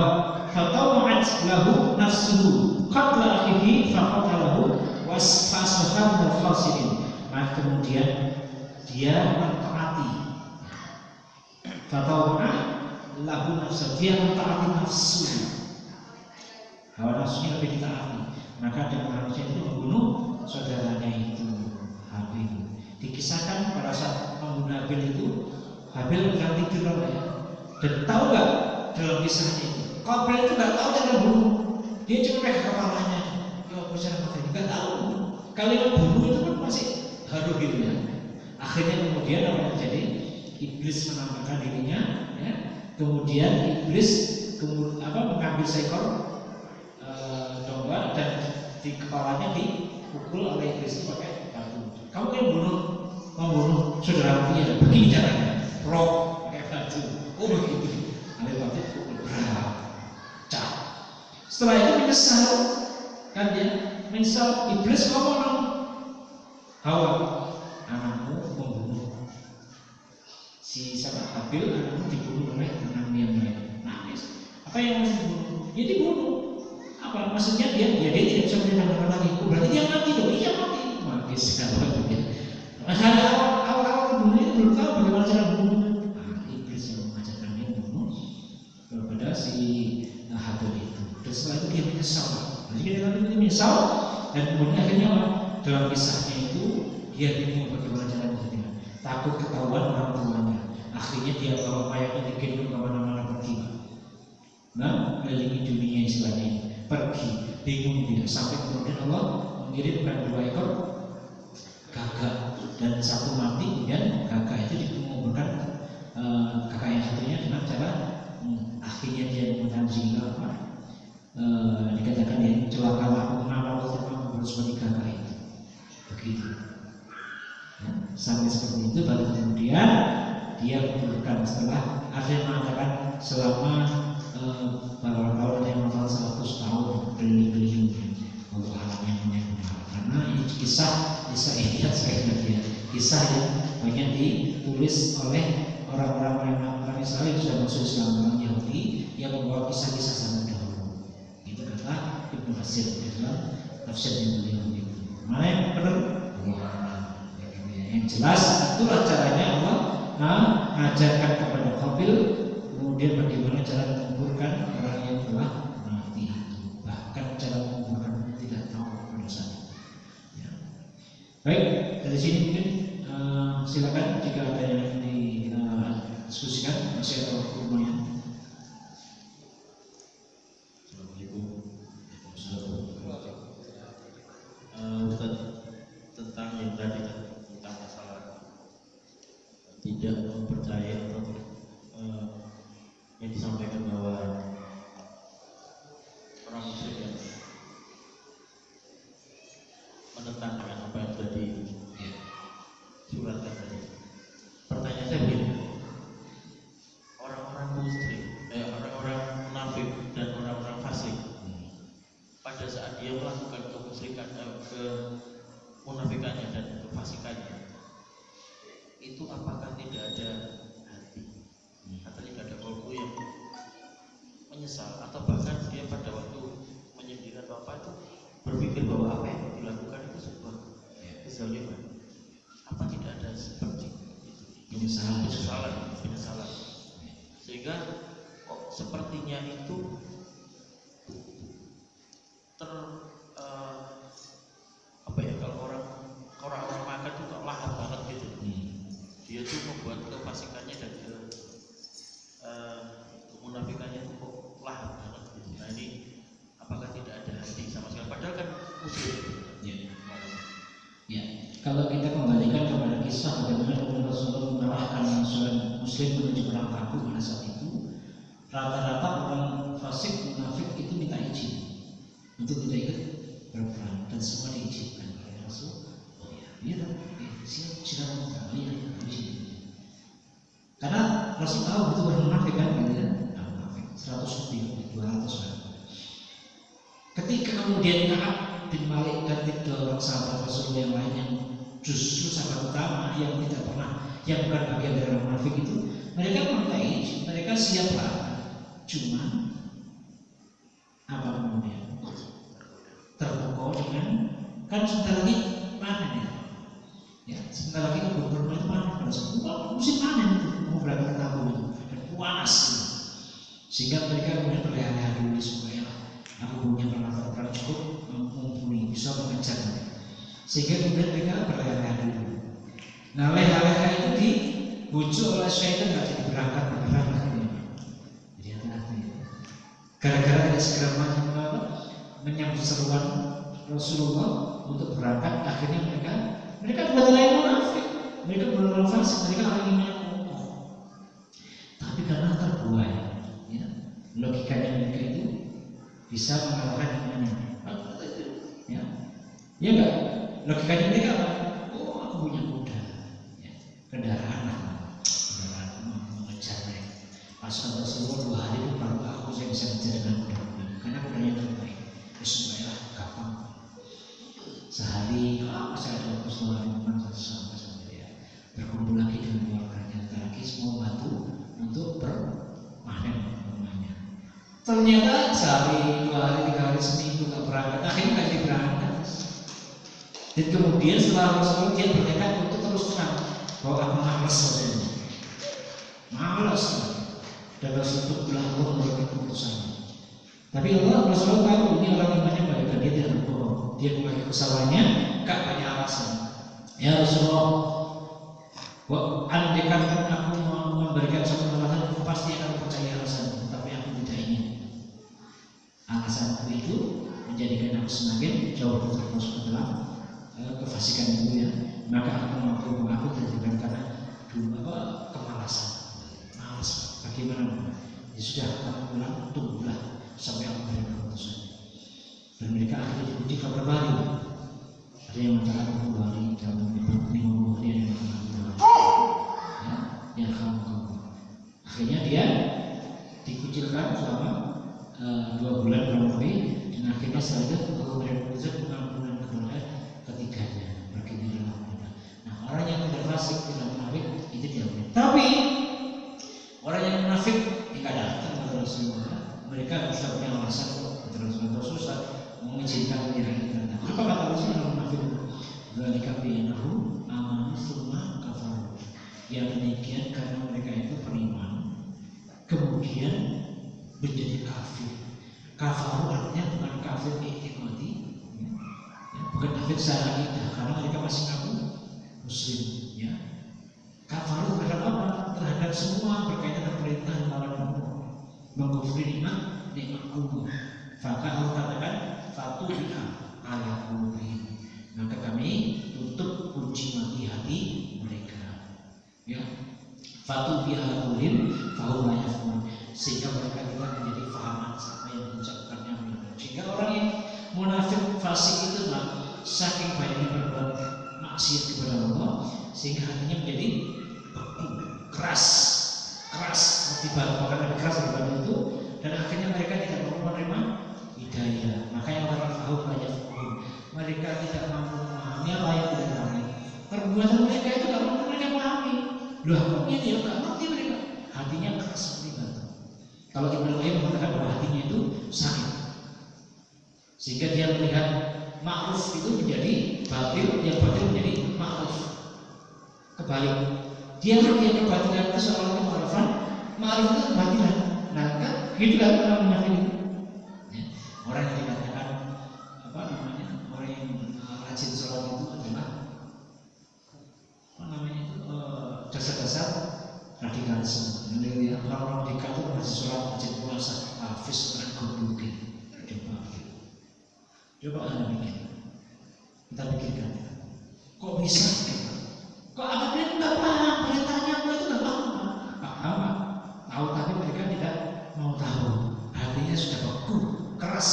fatawa'at lahu nafsuhu qatla akhihi faqatalahu wasfasfaham dan khasirin. Maka kemudian dia mentaati, fatawa'at lahu nafsuhu, dia mentaati nafsu, hawa nafsunya lebih ditaati. Maka ada manusia itu membunuh saudaranya itu Habil. Dikisahkan pada saat membunuh Habil itu, Habil kan tidur ya. Dan tahu nggak dalam kisahnya itu, Qabil itu nggak tahu cara bunuh, dia cuma pegang kepalanya. Ya bicara mati, nggak tahu. Kalimat bunuh itu kan masih haru gitu ya. Akhirnya kemudian apa yang terjadi? Iblis menampakkan dirinya, ya. Kemudian iblis mengambil seekor domba dan di kepalanya dipukul oleh iblis itu pakai batu. Kamu yang bunuh membunuh saudara dia, begini caranya, rok pakai baju, begitu. Ambil batu pukul beracak. Setelah itu menyesal, kan dia menyesal. Iblis ngomong, Hawa, anakmu membunuh si sahabat Habil, anakmu dibunuh oleh anaknya yang lain. Nangis. Apa yang mau dibunuh? Dia dibunuh. Apa maksudnya dia tidak bisa mendengar lagi. Berarti dia mati dong? Iya mati sekarang. Ada awal-awal bunuh itu belum tahu bagaimana cara bunuhnya. Iblis yang mengajarkan dia membunuh kepada si Habil itu. Dan setelah itu dia menyesal. Jadi dia menyesal dan kemudian akhirnya dalam kisahnya itu dia bingung bagaimana cara membunuhnya. Takut ketahuan orang tuanya. Akhirnya dia bawa mayatnya digendong kemana-mana pergi. Kelilingi dunia istilahnya ini. Pergi, bingung tidak sampai kemudian Allah mengirimkan 2 ekor gagak dan satu mati, kemudian gagak itu dikumpulkan gagak yang satunya dengan cara akhirnya dia menggunakan zina dikatakan dia celakalah aku kenapa kamu seperti gagak itu begitu ya, sampai seperti itu baru kemudian dia kumpulkan setelah ada yang mengatakan selama beberapa tahun, ada yang mengatakan 100 tahun keliling-keliling Allah alamnya benar. Karena ini kisah ini sekali kisah yang banyak ditulis oleh orang-orang yang Israel yang sudah masuk Islam, orang Yahudi yang membawa kisah-kisah zaman dahulu. Itu kata Ibnu Katsir dalam tafsirnya beliau itu. Mana yang benar? Yang jelas itulah caranya Allah mengajarkan kepada Habil kemudian bagaimana cara menguburkan orang yang telah mati. Bahkan cara menguburkan tidak tahu pada saat itu. Ya. Baik, dari sini mungkin silakan jika ada yang ingin diskusikan, masih ada waktu lumayan. Assalamualaikum. Ustaz, tentang yang tadi tentang masalah tidak mempercayai atau yang disampaikan bahwa orang muslim yang menentang dengan apa yang sudah disuratkan tadi. Pertanyaan saya begini, orang-orang muslim, orang-orang munafik dan orang-orang fasik, pada saat dia melakukan kemusyrikan, kemunafikannya dan kefasikannya, itu apakah tidak ada hati atau tidak ada kolbu yang menyesal, atau bahkan dia pada waktu menyendiri atau apa itu berpikir bahwa apa yang dilakukan itu sebuah kezaliman? Apa tidak ada seperti itu penyesalan sehingga kok sepertinya itu kalau orang makan itu kok lahap banget gitu. Dia tuh membuat kefasikannya dan kemunafikannya itu kok lahap banget gitu. Nah ini apakah tidak ada hati sama sekali, padahal kan muslim. Ya, kalau kita kembalikan kepada kisah bagaimana Rasulullah mengarahkan seorang muslim menuju perang Tabuk pada saat itu, rata-rata orang fasik munafik itu minta izin untuk tidak ikut berperang dan semua diizinkan oleh Rasul. Oh ya, siap, silakan kembali izin. Karena Rasul tahu betul orang munafik kan, gitu ya, munafik 100 lebih, 200 kan. Ketika kemudian bin Malik dan 3 orang sahabat Rasul yang lain yang justru sahabat utama yang tidak pernah, yang bukan bagian dari orang munafik itu, mereka meminta izin, mereka siap lah. Cuma apa kemudian? Terpukau dengan kan sebentar lagi panen ya, sebentar lagi kebun kurma itu panen pada saat musim panen itu mau berangkat ke Tabuk itu dan panas itu. Sehingga mereka kemudian berleha-leha dulu supaya aku punya peralatan cukup mumpuni bisa mengejar mereka. Sehingga kemudian mereka berleha-leha dulu. Nah leha-leha itu dibujuk oleh syaitan nggak jadi berangkat ini. Jadi hati-hati. Gara-gara tidak segera menyambut seruan Rasulullah untuk berangkat, akhirnya mereka bukan orang munafik, mereka bukan orang fasik, mereka orang yang mengaku. Tapi karena terbuai, ya, logikanya mereka itu bisa mengalahkan imannya. Ya enggak, logikanya mereka apa? Oh, aku punya kuda, Kata Rasulullah 2 hari itu baru aku saya bisa bicara dengan budak-budak karena budaknya terbaik. Supaya gampang. Sehari saya ada waktu 2 hari depan sampai ya. Berkumpul lagi dengan keluarganya lagi semua bantu untuk berpanen rumahnya. Ternyata sehari, 2 hari, 3 hari, seminggu nggak berangkat, akhirnya nggak diberangkat. Dan kemudian setelah Rasulullah dia bertekad untuk terus terang bahwa aku malas saja, malas. Dan Rasulullah memberikan keputusannya. Tapi Allah Rasulullah tahu ini orang imannya baik dan dia tidak berbohong. Dia mengaku kesalahannya, gak banyak alasan. Ya Rasulullah, andaikan aku mau memberikan suatu alasan, aku pasti akan percaya alasan. Tapi aku tidak ingin. Alasanku itu menjadikan aku semakin jauh terjerumus ke dalam kefasikan itu ya. Maka aku mengaku terjebak karena kemalasan. Malas. Bagaimana? Ya sudah, kamu pulang, tunggulah sampai aku beri keputusan. Dan mereka akhirnya diuji kabar baru. Ada yang mengatakan 2 hari, dalam 50 hari, ada yang mengatakan 2 hari. Ya, yang kamu. Akhirnya dia dikucilkan selama 2 bulan kurang lebih, dan akhirnya setelah itu Allah beri keputusan pengampunan kepada ketiganya. Bagaimana? Nah, orang yang tidak fasik, tidak munafik itu diampuni. Tapi orang yang munafik tidak datang kepada Rasulullah. Mereka bisa punya alasan kok Rasulullah susah mengizinkan diri kita. Apa kata Rasulullah munafik? Dzalika bainahum amanu tsumma kafaru. Yang demikian karena mereka itu beriman kemudian menjadi kafir. Kafaru artinya bukan kafir i'tiqadi, ya, bukan kafir secara akidah karena mereka masih ngaku muslim, ya. Kafaru terhadap apa? Terhadap semua berkaitan dengan perintah lawan Allah, mengkufri nikmat Allah. Maka Allah katakan fatuha ala qulubihim, maka kami tutup kunci mati hati mereka, ya. Fatuha ala qulubihim fahum la yafqahun, sehingga mereka tidak menjadi fahaman apa yang mengucapkannya. Sehingga orang yang munafik fasik itu saking banyaknya berbuat maksiat kepada Allah sehingga hatinya menjadi keras seperti batu, bahkan lebih keras dari batu itu, dan akhirnya mereka tidak mau menerima hidayah. Makanya orang tahu banyak mereka tidak mampu memahami apa yang tidak dipahami. Perbuatan mereka itu tidak mampu mereka pahami. Loh, kok ini ya nggak ngerti mereka. Hatinya keras seperti batu. Kalau Ibnu Qayyim mengatakan bahwa hatinya itu sakit, sehingga dia melihat ma'ruf itu menjadi batil, yang batil menjadi ma'ruf. Kebalik. Dia melihat kebatilan itu seolah-olah ma'rufan, ma'ruf itu kebatilan. Nah, kan gitu kan orang munafik itu. Ya. Orang yang dikatakan apa namanya? Orang yang rajin sholat itu adalah apa namanya itu dasar-dasar radikalisme. Jadi orang-orang radikal itu rajin sholat, rajin puasa, hafiz Quran goblok. Coba Anda pikir. Kita pikirkan. Kok bisa? Kok agamanya nggak paham, perintahnya apa itu nggak paham? Paham, tahu tapi mereka tidak mau tahu. Hatinya sudah beku, keras,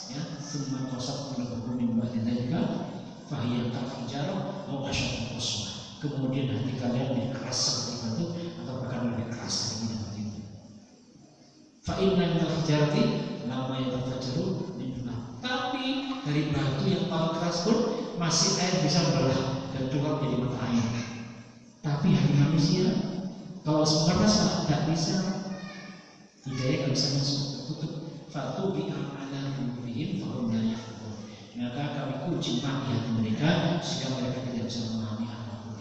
ya. Semua kosong menegakkan mimbar kita juga. Fahiyah kafijarah, mau asyik kosong. Kemudian hati kalian lebih keras seperti batu atau bahkan lebih keras dari batu itu. Fa'inna minal hijarati lama yang terfajaru min. Tapi dari batu yang paling keras pun masih air bisa membelah dan keluar menjadi mata air. Tapi hati manusia kalau keras tidak bisa, hidayah tidak bisa masuk, tertutup. Fatu bi'ala qulubihim fahum la yafqahun. Maka kami kunci mati hati mereka sehingga mereka tidak bisa memahami apapun.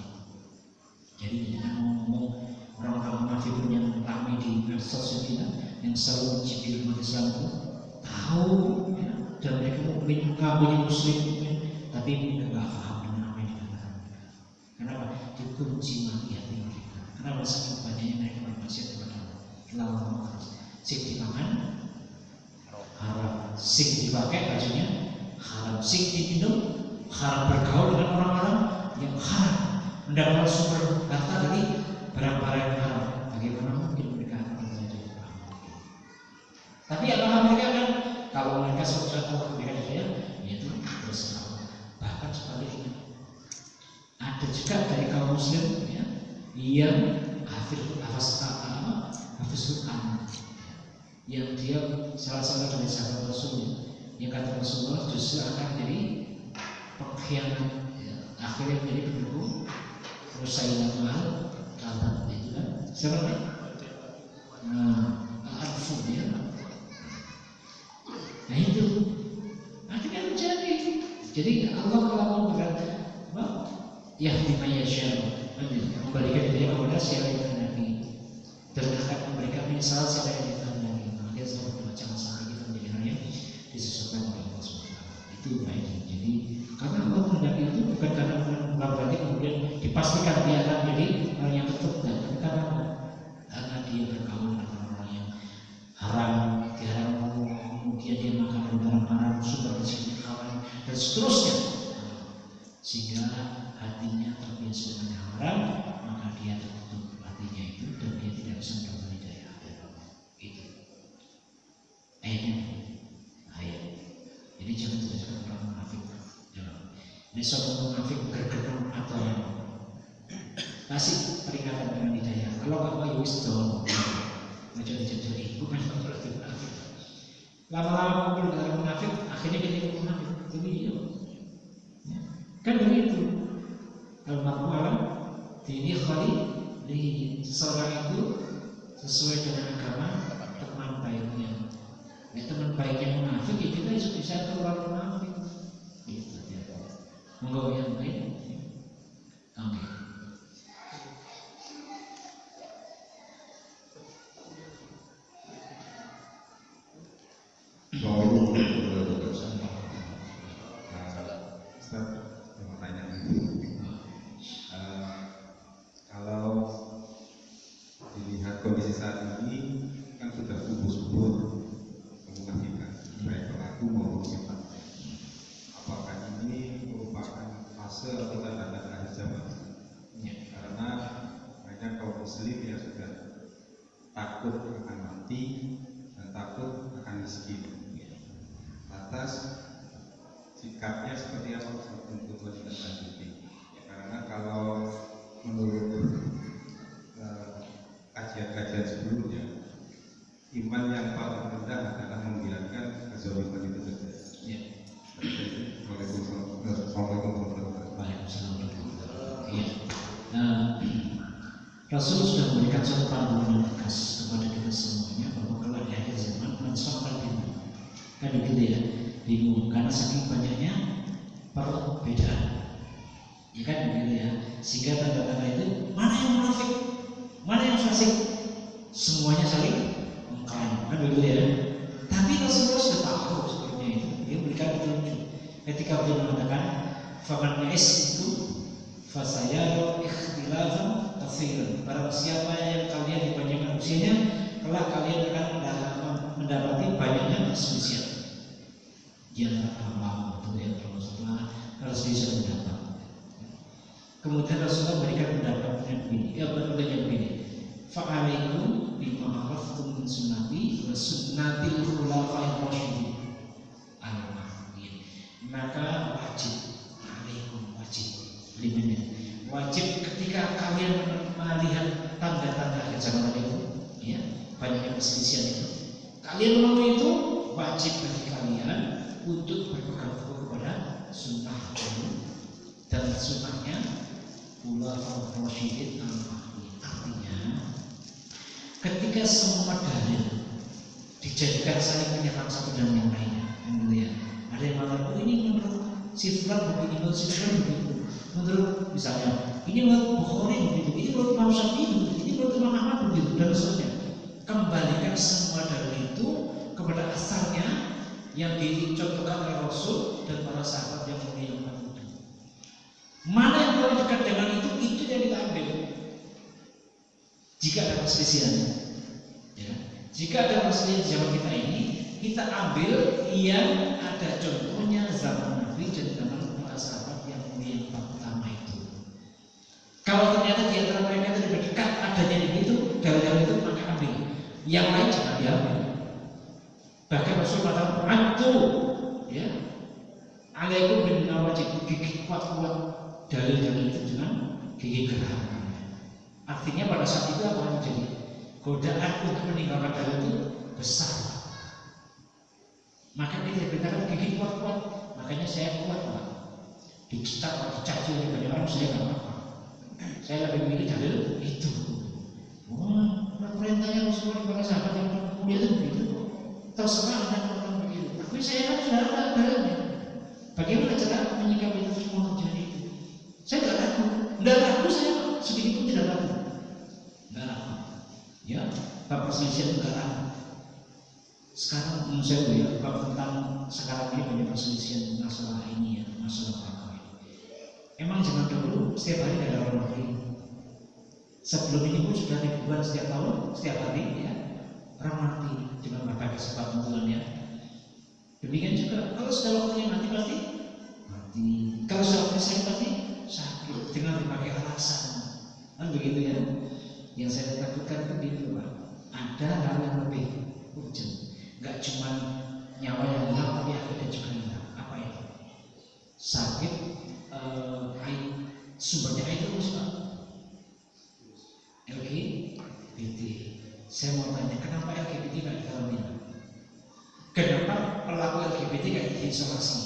Jadi dengan ngomong orang-orang munafik yang ramai di medsos yang selalu mencibir umat Islam itu tahu, ya, dan mereka mengakunya muslim, tapi mereka nggak paham dengan apa yang dikatakan. Kenapa? Dikunci mati hati mereka. Kenapa? Saking banyaknya mereka bermaksiat kepada Allah. Sing dimakan haram, sing dipakai bajunya haram, sing diminum haram, bergaul dengan orang-orang yang haram, mendapatkan sumber harta dari barang-barang yang haram. Bagaimana mungkin mereka akan menjadi paham? Tapi apakah mereka akan, kalau mereka suatu mereka saya, yaitu berserah. Bahkan sebaliknya, ada juga dari kaum muslim, ya, yang hafiz Quran, yang dia salah dari sahabat Rasul, yang kata Rasulullah justru akan jadi pengkhianat, ya. Akhirnya menjadi pendukung Musailamah kadzab, itu kan siapa nih? Al-Anfu, ya. Nah itu akhirnya menjadi. Jadi Allah kalau mau berkata, Yahdi mayyasha, memberikan hidayah kepada siapa yang dikehendaki dan akan memberikan misal siapa yang dikehendaki. Maka semua macam masalah kita menjadi hal yang disesuaikan oleh Allah SWT. Itu baiknya. Jadi karena Allah menghendaki itu bukan karena berarti kemudian dipastikan dia akan menjadi hal yang betul, tapi karena dia berkawan dengan orang yang haram, diharam, kemudian dia makan barang haram, sumber rezekinya haram dan seterusnya, sehingga hatinya terbiasa dengan haram, maka dia tertutup hatinya itu dan dia tidak bisa mendapatkan hidayah dari Allah. Itu ayat. Jadi jangan terjadi orang munafik. Ini seorang munafik berkedung atau kasih peringatan dengan hidayah. Kalau nggak mau yus dong, jadi bukan berarti munafik. Lama-lama kumpul dengan munafik, akhirnya jadi munafik. Jadi kan begitu. Al-mar'u ala dini khalilihi, seseorang itu sesuai dengan agama teman baiknya. Ya, teman baiknya munafik, ya kita bisa keluar munafik. Gitu dia. Monggo yang lain. Amin. Kalau dilihat kondisi saat ini kan sudah subur-subur kemunafikan baik pelaku maupun sifatnya. Apakah ini merupakan fase atau tanda akhir zaman? Karena banyak kaum muslim yang sudah takut akan mati dan takut akan miskin. Atas sikapnya seperti apa untuk menindaklanjuti? Karena kalau menurut kajian-kajian sebelumnya, iman yang paling rendah adalah membiarkan kezaliman itu terjadi. Ya. Assalamualaikum warahmatullahi wabarakatuh. Iya. Rasul sudah memberikan satu panduan yang tegas kepada kita semuanya bahwa kalau di akhir zaman mensolkan bingung. Kan begitu ya, bingung karena saking banyaknya perbedaan. Ya kan begitu ya. Sehingga tanda-tanda itu mana yang munafik, mana yang fasik, semuanya saling mengklaim. Kan begitu ya. Tapi Rasulullah sudah tahu sebenarnya itu. Dia berikan petunjuk. Ketika beliau mengatakan, "Faman ya'is itu fasayara ikhtilafan katsiran." Barang siapa yang kalian dipanjangkan usianya, kelak kalian akan mendapati banyaknya perselisihan. Dia lama itu yang Rasulullah harus bisa mendapat. Kemudian Rasulullah berikan pendapatnya begini, fa'alaikum bima araftum min sunnati wa sunnatil khulafa'ir rasyidin al-mahdiyyin. Maka wajib ketika kalian melihat tanda-tanda akhir zaman itu, ya, banyaknya perselisihan itu, kalian menemui itu, wajib bagi kalian untuk berpegang teguh kepada sunnah dan sunnahnya khulafa'ir rasyidin al-mahdiyyin. Artinya, ketika semua dalil dijadikan saling menyerang satu dan yang lainnya, ya, ada yang mengatakan, ini menurut si fulan begini, menurut si fulan begitu, menurut misalnya ini menurut Bukhari begitu, ini menurut Imam Syafi'i begitu, ini menurut Imam Ahmad begitu, dan seterusnya. Kembalikan semua dalil itu kepada asalnya yang dicontohkan oleh Rasul dan para sahabat yang mulia yang itu. Mana yang paling dekat dengan itu yang kita ambil. Jika ada perselisihan, ya. Jika ada perselisihan di zaman kita ini, kita ambil yang ada contohnya zaman Nabi dan zaman para sahabat yang mulia yang pertama itu. Kalau ternyata di antara mereka itu lebih dekat adanya di itu, dalil itu maka ambil. Yang lain jangan diambil. Bahkan Rasul kata antu, ya, alaikum bin nawajib, gigi kuat-kuat dalil itu dengan gigi geraham. Artinya pada saat itu apa yang terjadi? godaan untuk meninggalkan dalil itu besar. Maka kita beritakan gigi kuat-kuat, makanya saya kuat Pak. Dicaci oleh banyak orang saya nggak apa-apa. Saya lebih memilih dalil itu. Wah, perintahnya Rasulullah kepada sahabat yang mulia itu begitu. Terserah anda melakukan begitu. Tapi saya kan sudah ada dalilnya. Bagaimana cara menyikapi itu semua terjadi itu? Saya tidak ragu, tidak ragu saya sedikit pun tidak ragu, tidak ragu. Ya, bab perselisihan tidak ragu. Sekarang menurut saya ya, bab tentang sekarang ini banyak perselisihan masalah ini ya, masalah apa ini. Emang zaman dulu setiap hari ada orang negeri. Sebelum ini pun sudah ribuan setiap tahun, setiap hari ya, orang mati dengan berbagai sebab tentuannya. Demikian juga kalau sudah waktunya mati pasti mati. Kalau sudah waktunya sakit pasti sakit dengan berbagai alasan. Kan begitu ya. Yang saya takutkan begitu Pak. Ada hal yang lebih urgent. Gak cuma nyawa yang hilang tapi akhirnya juga hilang. Apa itu? Sakit, sumbernya itu Pak. LGBT. Saya mau tanya, kenapa LGBT gak dikarantina? Kenapa pelaku LGBT gak diisolasi?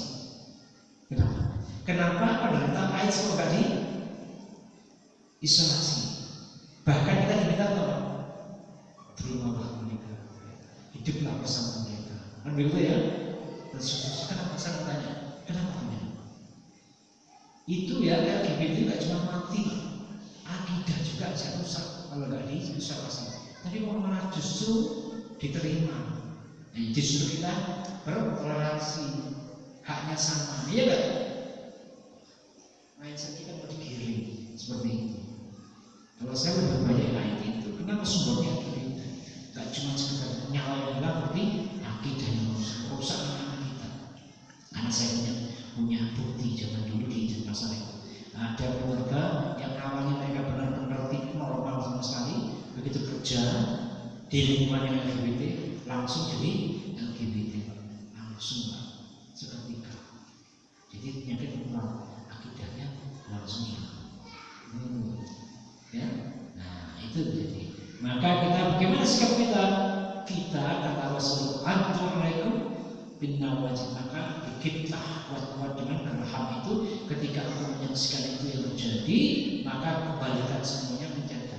Kenapa? Kenapa penderita AIDS kok gak diisolasi? Bahkan kita diminta apa? Terimalah mereka, hiduplah bersama mereka. Kan begitu ya? Dan seterusnya. Kenapa saya tanya? Kenapa ya? Itu ya LGBT gak cuma mati, akidah juga bisa rusak kalau gak diisolasi. Tapi kok malah justru diterima. Justru kita bertoleransi, haknya sama, iya gak? Mindset kita mau digiring seperti itu. Kalau saya lebih banyak kayak gitu, kenapa sumbernya gitu? Gak cuma sekedar nyawa yang hilang, tapi akidah yang rusak anak kita. Karena saya punya bukti zaman dulu di pasar itu. Ada keluarga yang awalnya mereka benar-benar normal sama sekali, begitu kerja di lingkungan yang LGBT langsung jadi LGBT, langsung seketika. Jadi penyakit menular, akidahnya langsung hilang. Ya, nah itu jadi. Maka kita bagaimana sikap kita? Kita kata Rasul, Assalamualaikum bin nawajib. Maka bikinlah kuat-kuat dengan geraham itu. Ketika aku menyaksikan itu yang terjadi, maka kembalikan semuanya menjadi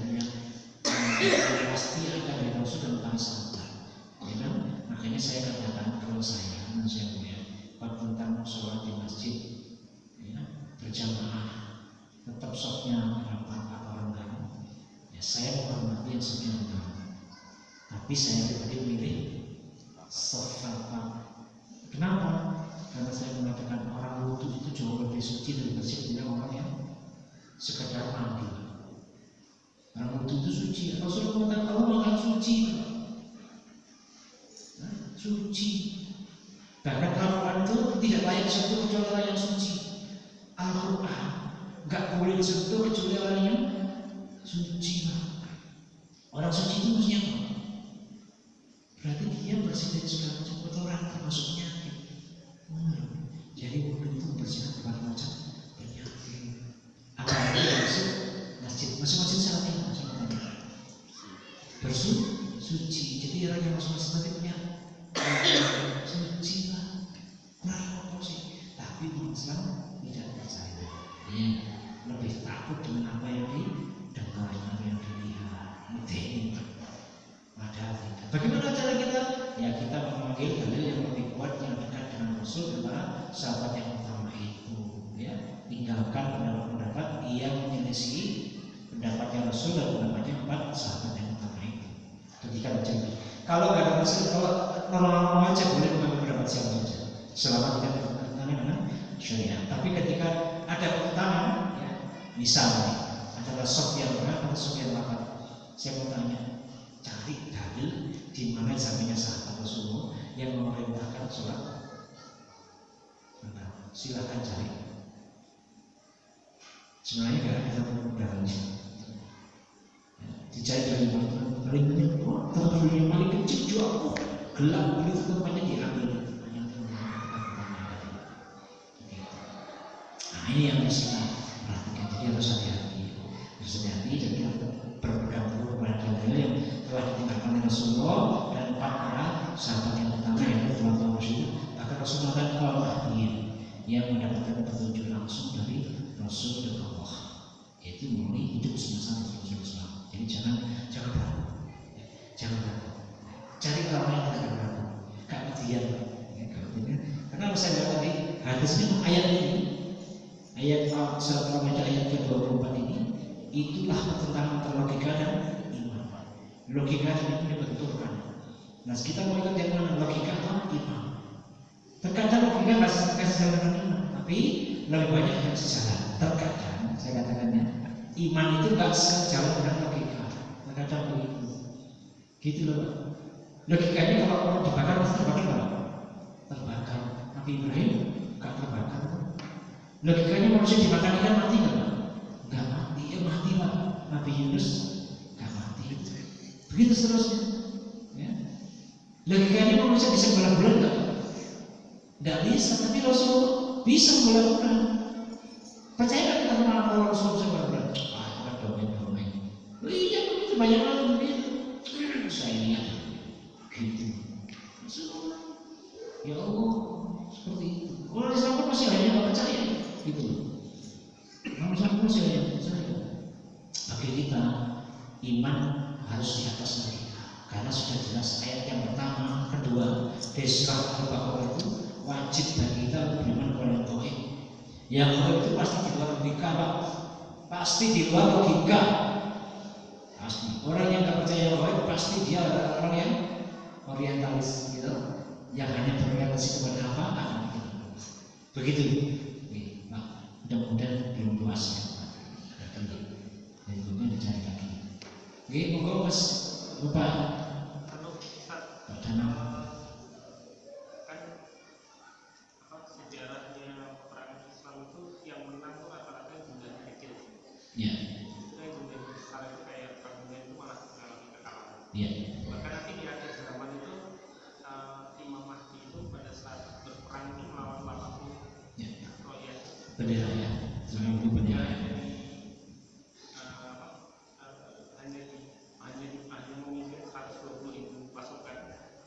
yang pasti akan dari Rasul dan para sahabat. Ya kan? Makanya saya katakan kalau saya punya bab tentang sholat di masjid, ya, berjamaah, tetap sofnya rapat atau renggang. Ya, saya menghormati yang sofnya renggang, tapi saya pribadi memilih sof rapat. Kenapa? Karena saya mengatakan orang wudhu itu jauh lebih suci dari bersihnya orang yang sekedar mandi. Orang wudhu itu suci. Rasulullah mengatakan Allah makan suci. Nah, suci. Bahkan Al-Quran itu tidak layak disentuh kecuali orang yang suci. Al-Quran nggak boleh disentuh kecuali orang yang suci. Orang suci itu maksudnya apa? Berarti dia bersih dari segala macam kotoran termasuk penyakit. Jadi wudhu itu membersihkan berbagai macam penyakit. Apalagi masuk masjid, masuk masjid saat ini suci. Jadi orang yang masuk masjid nanti punya suci lah. Kurang apa sih? Tapi orang Islam tidak percaya. Ya, lebih takut dengan apa yang didengar, apa yang dilihat. Ini padahal tidak. Bagaimana cara kita? Ya kita memanggil dalil yang lebih kuat yang dekat dengan Rasul dan para sahabat yang utama itu. Ya, tinggalkan pendapat-pendapat yang menyelisih pendapatnya Rasul dan pendapatnya empat sahabat yang utama itu. Ketika terjadi. Kalau nggak ada Rasul, kalau normal aja boleh mengambil pendapat siapa saja, selama tidak bertentangan dengan syariat. Tapi ketika ada pertentangan, ya, misalnya adalah Sofyan berat atau Sofyan lapat, saya mau tanya, cari dalil di mana zamannya sahabat Rasulullah yang memerintahkan sholat. Silakan cari. Sebenarnya nggak ada satu dalilnya. Dicari dari mana? Paling banyak, terus yang paling kecil juga gelap begitu tempatnya diambil. Nah ini yang harus kita perhatikan. Jadi harus hati-hati, dan kita berpegang teguh kepada dalil yang telah Kenapa saya bilang tadi hadisnya ayat ini, ayat surat Al-Maidah ayat ke-24 ini, itulah pertentangan antara logika dan iman. Logika dan iman dibenturkan. Nah, kita mau ikut yang mana, logika atau iman? Terkadang logika nggak sejalan dengan iman, tapi lebih banyak yang sejalan. Terkadang saya katakannya, iman itu nggak sejalan dengan logika. Terkadang begitu, gitu loh. Logikanya kalau orang dibakar pasti terbakar nggak? Terbakar. Nabi Ibrahim nggak terbakar. Logikanya manusia dimakan ikan mati nggak? Nggak mati, ya mati lah. Nabi Yunus nggak mati. Begitu seterusnya. Ya. Logikanya manusia bisa bulan-bulan nggak? Nggak bisa, tapi Rasul bisa bulan-bulan. Percaya nggak kita sama kalau Rasul bisa bulan-bulan? Ah, kan domain. Iya begitu, banyak orang begitu. Saya lihat gitu. Ya Allah, seperti itu. Orang Islam pun masih ada yang nggak percaya, gitu. Orang Islam pun masih ada yang percaya. Bagi kita, iman harus di atas logika, karena sudah jelas ayat yang pertama, kedua, dari surah Al-Baqarah itu wajib bagi kita beriman kepada yang gaib. Yang gaib itu pasti di luar logika, Pak. Pasti di luar logika. Pasti. Orang yang nggak percaya yang gaib pasti dia adalah orang yang orientalis, gitu. Yang hanya berorientasi kepada apa akan begitu. Pak, mudah-mudahan belum puas ya. Jadi mungkin dicari lagi. Oke, monggo Mas Bapak. Pak Danang. Kan sejarahnya perang Islam itu yang menang itu rata-rata jumlah kecil. Ya. Itu yang jumlah besar itu kayak perang itu malah mengalami kekalahan. Ya. Bahkan nanti di akhir zaman itu Imam Mahdi itu pada saat berperang itu melawan 80 rakyat. Bendera ya. Jangan lupa bendera. Hanya memimpin 120.000 pasukan,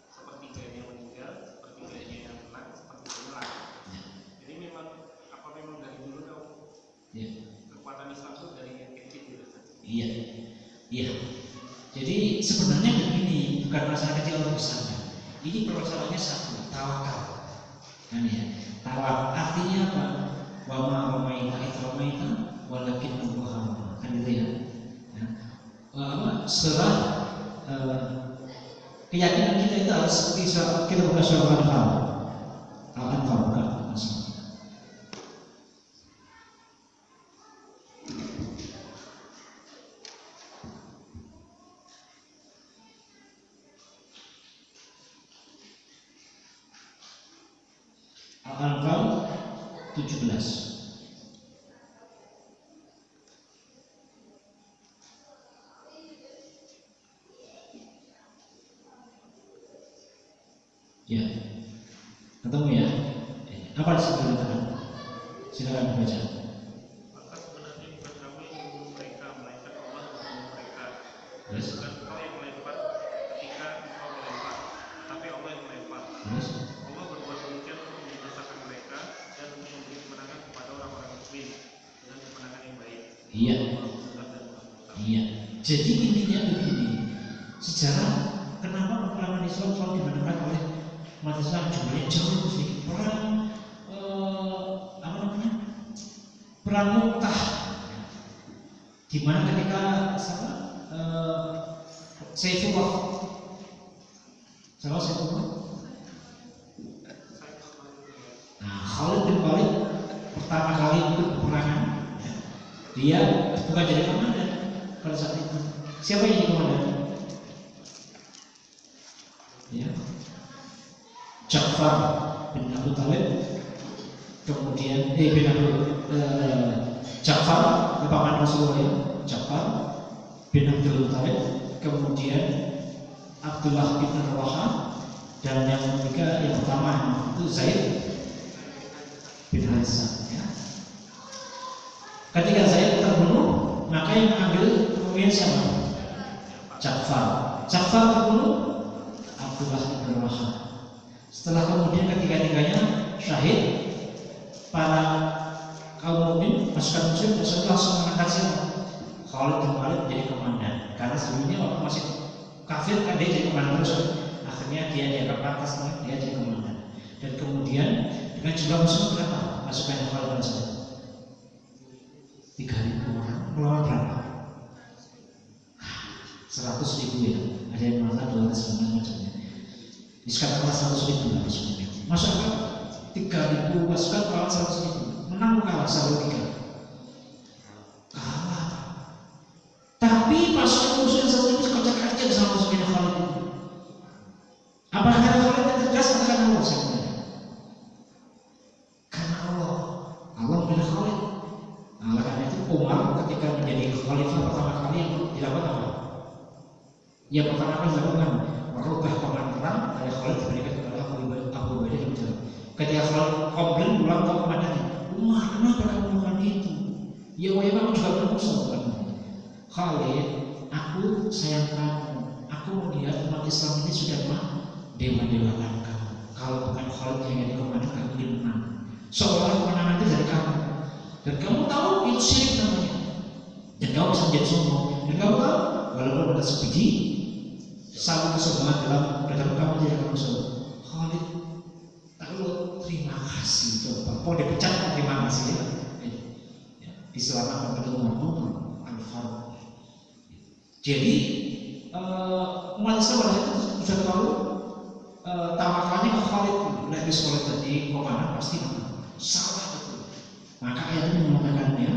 sepertiganya meninggal, sepertiganya yang menang, sepertiganya lari. Jadi memang dari dulu Ya. kekuatan Islam itu dari yang kecil gitu. Iya. Iya. Jadi sebenarnya begini, bukan masalah kecil atau besar. Ini permasalahannya satu, tawakal. Kan ya, tawakal artinya apa? Wa ma ramaita id ramaita walakin Allah rama. Kan gitu ya. Serat keyakinan kita itu harus seperti kita buka surah Al-Anfal. Al-Anfal bukan masalah. Al-Anfal 17. Ya, ketemu ya. Apa di sebelah kanan? Silakan baca. Maka sebenarnya bukan kami yang membunuh mereka, melainkan Allah yang membunuh mereka. Terus? Bukan engkau yang melempar ketika engkau melempar, tapi Allah yang melempar. Terus? Allah berbuat demikian untuk membinasakan mereka dan untuk memberi kemenangan kepada orang-orang muslim dengan kemenangan yang baik. Iya. Iya. Jadi intinya begini. Sejarah kenapa peperangan Islam selalu dimenangkan oleh umat Islam jumlahnya jauh lebih sedikit. Perang Mu'tah, di mana ketika Saifullah, nah, Khalid bin Walid pertama kali ikut peperangan, dia bukan jadi komandan pada saat itu. Siapa yang jadi komandan? Ya, Ja'far bin Abu Talib, kemudian bin Abu Ja'far, paman Rasulullah ya, Ja'far bin Abdul Talib, kemudian Abdullah bin Rawaha, dan yang ketiga yang pertama itu Zaid bin Harithah. Ya. Ketika Zaid terbunuh, maka yang mengambil kepemimpinan siapa? Ja'far. Ja'far terbunuh, Abdullah bin Rawaha. Setelah kemudian ketiga-tiganya syahid, para kaum mukmin pasukan muslim langsung mengangkat siapa? Khalid bin Walid menjadi komandan. Karena sebelumnya waktu masih kafir kan dia jadi komandan terus. Akhirnya dia dianggap pantas, dia jadi komandan. Dan kemudian dengan jumlah musuh berapa pasukan Khalid pada saat itu? 3.000 orang melawan berapa? 100.000 ya, ada yang mengatakan 200 macamnya. Sekarang 100.000 lah maksudnya. Masuk akal? 3.000 pasukan melawan 100.000, menang kalah selalu 3. Kalah. Tapi pasukan musuh yang satu ini kocak-kacir sama musuhnya Khalid. Apakah karena Khalid yang tegas atau karena Allah sebenarnya? Karena Allah memilih Khalid. Nah, karena itu Umar ketika menjadi khalifah pertama kali yang dilakukan apa? Yang pertama kali dilakukan merubah komandan perang dari Khalid diberikan kepada Abu Ubaidah bin Jarrah. Ketika Khalid komplain pulang ke komandannya, Umar kenapa kamu melakukan itu? Ya kamu juga bermusuh kan? Khalid, aku sayang kamu. Aku melihat umat Islam ini sudah dewa-dewakan kamu. Kalau bukan Khalid yang jadi komandan, kamu mungkin menang. Seolah kemenangan itu dari kamu. Dan kamu tahu itu syirik namanya. Dan kamu bisa menjadi sombong. Dan kamu tahu walaupun ada sebiji saling kesombongan dalam kamu tidak akan musuh. Khalid, tahu terima kasih coba. Mau dipecat terima kasih ya. Diselamatkan oleh Umar Al-Faruq. Jadi umat Islam pada itu sudah tahu tawakalnya ke Khalid. Lagi Khalid tadi komandan pasti salah betul. Maka ayat ini mengatakannya,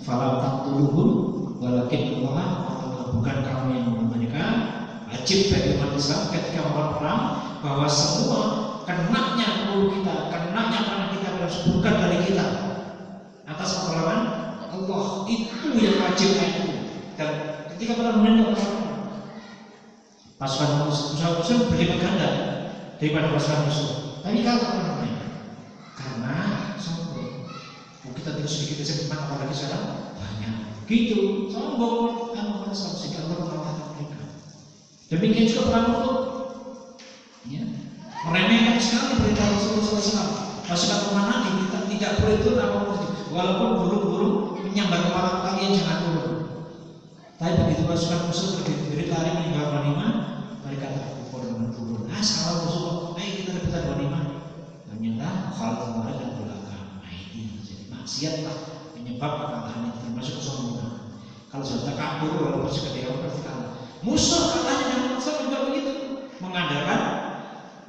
"Falam taqtuluhum walakin Allah," bukan kamu yang memberikan. Wajib bagi umat Islam ketika melawan perang bahwa semua kenaknya peluru kita, kenaknya panah kita harus bukan dari kita atas pertolongan Allah. Itu yang wajib itu. Dan ketika kita menendang pasukan musuh berlipat ganda daripada pasukan musuh. Tapi kalau karena sombong, kita terus sedikit sedikit apalagi sekarang banyak. Gitu, sombong pada Islam sehingga Allah mengalahkan mereka. Demikian juga perang Uhud. Ya, meremehkan sekali perintah Rasulullah SAW. Pasukan pemanah diminta tidak boleh turun apapun, walaupun burung-burung menyambar kepala kalian jangan turun. Tapi begitu pasukan musuh berdiri lari meninggal ghanimah, mereka terkubur dengan turun. Salah musuh, ayo kita rebutan ghanimah. Ternyata Khalid kemarin dan belakang. Ini jadi maksiat lah penyebab kekalahan itu, termasuk kesombongan. Kalau sudah kabur walaupun sekedar pasti kalah. Musuh katanya dengan musuh juga begitu, mengandalkan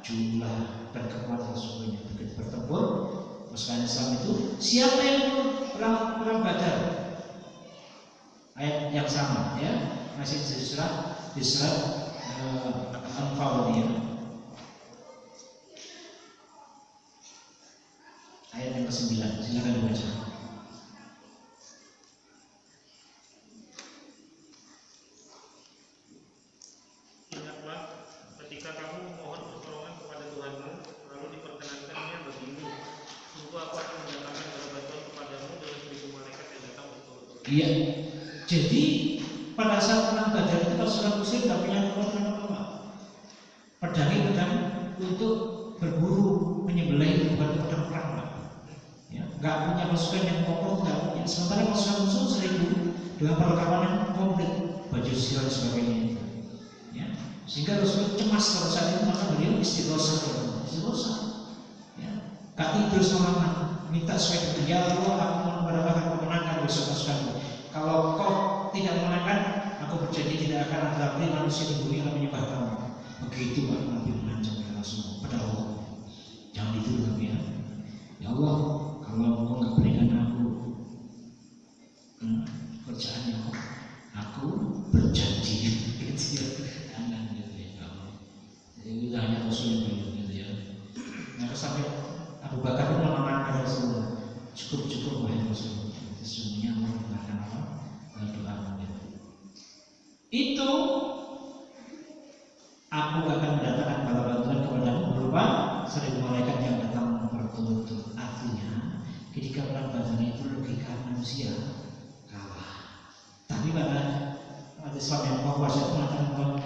jumlah dan kekuatan musuhnya. Begitu bertempur pasukan Islam itu, siapa yang perang Badar? Ayat yang sama ya, masih di surat Al-Anfal ya. Ayat yang ke-9, silakan dibaca. Ingatlah ketika kamu memohon pertolongan kepada Tuhanmu, lalu diperkenankannya bagimu, sungguh aku akan mendatangkan bantuan kepadamu dengan 1.000 malaikat yang datang berturut-turut. Iya. Jadi pada saat perang Badar itu pasukan muslim tidak punya kekuatan apa-apa. Pedang untuk berburu menyembelih bukan pedang perang. Ya, nggak punya pasukan yang kokoh, nggak punya. Sementara pasukan musuh 1.000 dengan perlengkapan yang komplit, baju silat dan sebagainya itu. Ya, sehingga Rasulullah cemas pada saat itu, maka beliau istighosa. Ya, nggak tidur semalaman, minta supaya ya Allah, aku mendapatkan kemenangan besok pasukanmu. Kalau kau tidak memenangkan, aku berjanji tidak akan ada lagi manusia di bumi yang menyembah kamu. Begitu Pak Nabi mengancam Rasulullah pada Allah. Jangan ditiru ya. Ya Allah, kalau engkau nggak berikan aku kerjaan yang aku berjanji gitu ya. Jangan gitu ya Allah. Jadi itu hanya Rasul yang gitu ya. Nah sampai Abu Bakar pun mengamankan Rasulullah. Cukup wahai Rasulullah. Sesungguhnya Allah mendengarkan apa? Doa itu aku akan mendatangkan bala bantuan kepadamu berupa 1.000 malaikat yang datang berturut-turut. Artinya ketika perang Badar itu logika manusia kalah. Tapi pada Islam yang kuasa itu mengatakan bahwa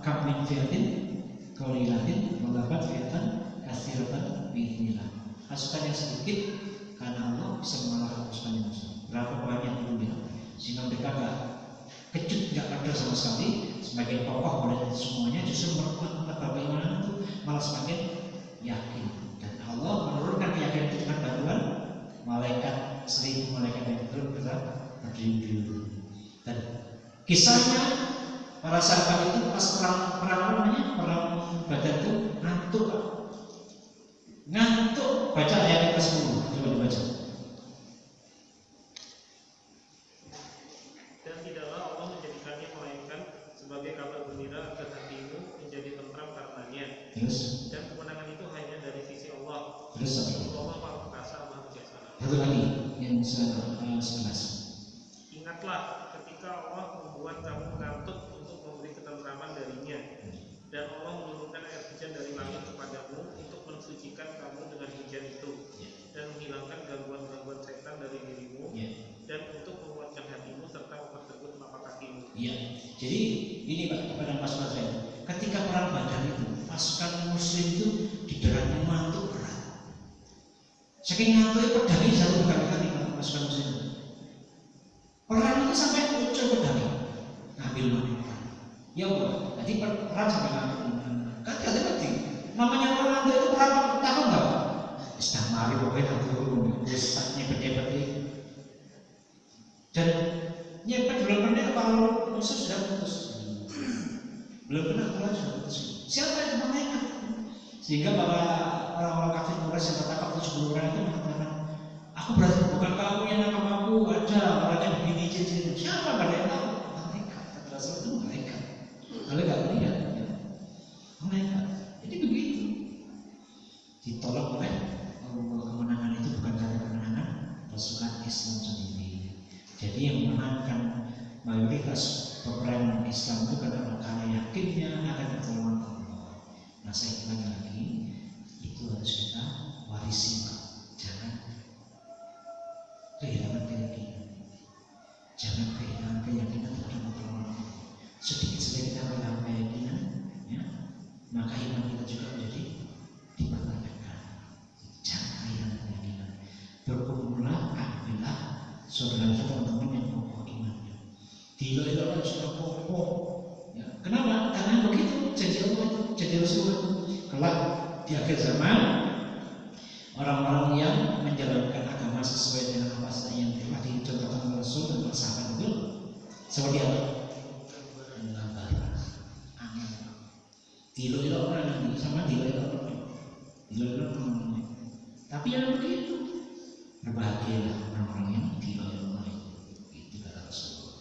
kamin fiatin kaulilatin melakukan fiatan kasiratan biiznillah. Pasukan yang sedikit karena Allah bisa mengalahkan pasukan yang musuh. Berapa banyak dulu ya, sehingga mereka nggak kecut, nggak ada sama sekali. Semakin kokoh oleh semuanya, justru memperkuat bagaimana itu malah semakin yakin, dan Allah menurunkan keyakinan itu dengan bantuan malaikat, 1000 malaikat yang berdiri. Dan kisahnya para sahabat itu pas perang Badar itu ngantuk baca ayat ke-10. Coba dibaca. Dan tidaklah Allah menjadikannya melainkan sebagai kabar gembira agar hatimu menjadi tentram karenanya. Terus Dan kemenangan itu hanya dari sisi Allah. Terus apa? Allah Maha Perkasa, Maha Bijaksana. Satu lagi yang 11. Ingatlah ketika Allah membuat kamu mengantuk untuk memberi ketentraman darinya, dan Allah menurunkan air hujan dari langit kepadamu untuk mensucikan kamu dengan hujan itu, dan menghilangkan gangguan-gangguan setan dari dirimu, dan untuk menguatkan hatimu serta memperteguh telapak kakimu. Iya. Jadi ini Pak, kepada Mas saya, ketika perang Badar itu pasukan Muslim itu didarat ngantuk berat. Saking ngantuknya pedangnya satu berkali-kali pasukan Muslim. Perang itu sampai muncul pedangnya, ngambil manuver. Ya Allah, jadi perang sampai ngantuk. Kan hati-hati. Namanya orang ngantuk itu perang tahu nggak? Sedang mari pokoknya ngantuk, wis nyepet-nyepet ini. Dan nyepet belum pernah kalau musuh sudah putus. Belum pernah kalau sudah putus. Siapa yang mereka? Sehingga para orang-orang kafir Quraisy yang tertangkap 70 orang itu mengatakan, aku berarti bukan kamu yang nangkap aku, ada orangnya begini cincin. Siapa pada yang tahu? Mereka. Rasul itu mereka. Kalau nggak lihat, ya. Mereka. Jadi begitu. Ditolak oleh Allah. Kemenangan itu bukan karena kemenangan pasukan Islam sendiri. Jadi yang memenangkan mayoritas peperangan Islam itu karena yakinnya akan pertolongan Allah. Nah, saya ulangi lagi, itu harus kita warisi, Pak. Jangan kehilangan keyakinan. Jangan kehilangan keyakinan terhadap pertolongan Allah. Sedikit-sedikit kita kehilangan keyakinan, ya, maka iman kita juga menjadi dipertanyakan. Jangan kehilangan keyakinan. Berkumpullah, alhamdulillah, saudara-saudara teman-teman yang kokoh imannya. Tidak harus kokoh. Ya, kenapa? Karena begitu janji Allah itu, janji Rasulullah itu. Kelak di akhir zaman, orang-orang yang menjalankan agama sesuai dengan apa yang telah dicontohkan oleh Rasul dan para sahabat itu seperti apa? Mengabarkan angin. Dilo-ilo orang nanti sama dilo-ilo orang. Tapi yang begitu, berbahagialah orang-orang yang dilo-ilo orang itu kata Rasul.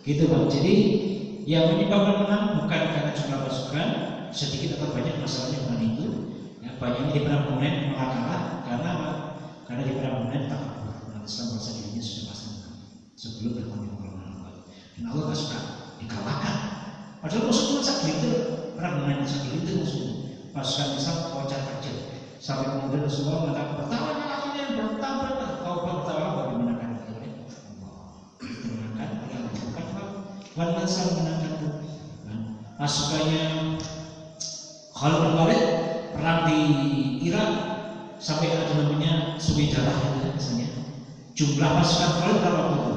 Gitu Pak. Jadi yang menyebabkan menang bukan karena jumlah pasukan sedikit atau banyak, masalahnya bukan itu. Yang banyaknya di perang Hunain malah kalah karena di perang Hunain tak umat Islam merasa dirinya sudah pasti menang sebelum bertemu perang Allah. Dan Allah tak suka dikalahkan. Padahal musuh cuma segelintir, perang Hunain segelintir musuh. Pasukan Islam kocar kacir sampai kemudian Rasulullah mengatakan bertawalah kalian, bertawalah. Kau bertawa bagaimana kan kalian? Menangkan yang bukan Wan Nasr menangkan pasukannya Khalid bin Walid perang di Irak sampai ada namanya Sungai Darah ya, misalnya. Jumlah pasukan Khalid berapa itu?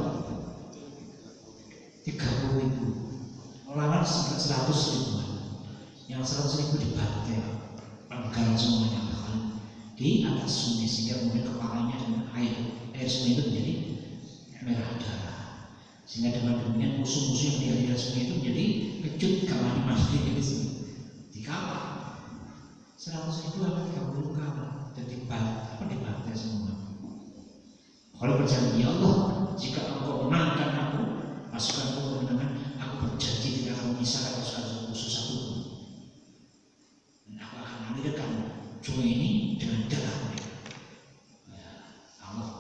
30.000. Melawan 100.000. Yang 100.000 dibantai, penggal semuanya di atas sungai sehingga kemudian kepalanya dengan air sungai itu menjadi merah darah. Sehingga dengan demikian musuh-musuh yang di aliran sungai itu menjadi kecut kalah di masjid ini dikalah 100.000 akan 30 kalah dan dibantai semua. Kalau berjanji ya Allah, jika engkau menangkan aku, pasukanku kemenangan, aku berjanji tidak akan memisahkan pasukan musuh satu pun. Dan aku akan alirkan sungai ini dengan darah mereka. Ya, Allah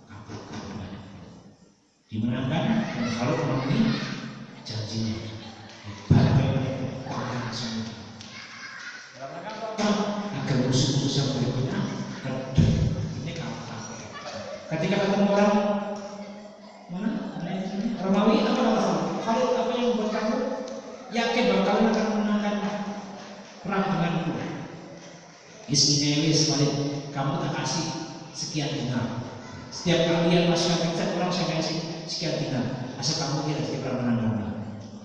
kabulkan banyak. Dimenangkan dan kalau memenuhi janjinya dibantai semua. Agar musuh-musuh yang berikutnya kedai. Ini kalah. Ketika ketemu orang mana? Romawi apa kata? Kalau apa yang membuat kamu yakin bahwa kamu akan menangkan perang denganku? Isminelis Walid, kamu tak kasih sekian dinar. Setiap kalian masukkan kita orang saya kasih sekian dinar. Asal kamu tidak jadi perang dengan kami.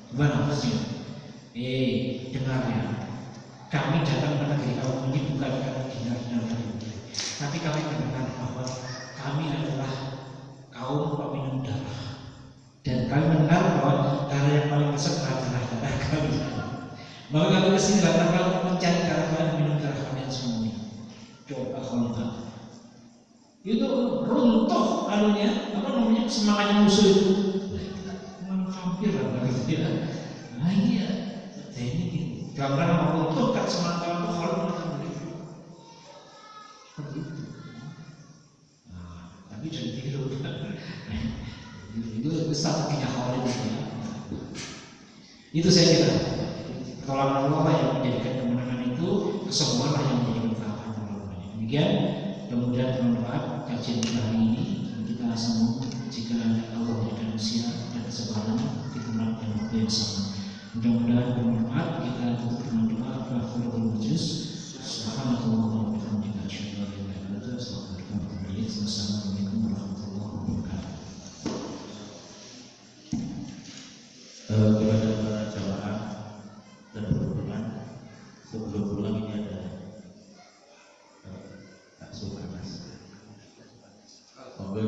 Gimana maksudnya? Dengar ya. kami datang ke negeri kaum ini bukan karena hina-hina tadi, tapi kami mendengar bahwa kami adalah kaum peminum darah, dan kami mendengar bahwa darah yang paling besar adalah darah kami. Maka kami kesini dalam rangka mencari darah kalian, minum darah kalian semuanya. Coba kalau itu runtuh anunya, apa namanya, semangatnya musuh itu. Memang vampir lah gitu ya. Nah iya, ini gitu. Gambar meruntuhkan semangat itu kalau mereka begitu. Seperti itu. Nah, tapi jadi tiru. Itu strateginya Khalid itu ya. Itu saya kira. Pertolongan Allah yang menjadikan kemenangan itu, kesembuhan yang menjadi ketaatan Allah. Demikian. Mudah-mudahan bermanfaat kajian kita hari ini. Kita semua jika Allah memberikan usia dan kesempatan kita melakukan waktu yang sama. Mudah-mudahan bermanfaat. Kita tutup dengan doa kafaratul majlis. Subhanallah wa bihamdihi asyhadu an la ilaha illa anta astaghfiruka wa atubu ilaik. Wassalamualaikum warahmatullahi wabarakatuh. Kepada para jamaah dan berhubungan, sebelum pulang ini ada suka mas. Monggo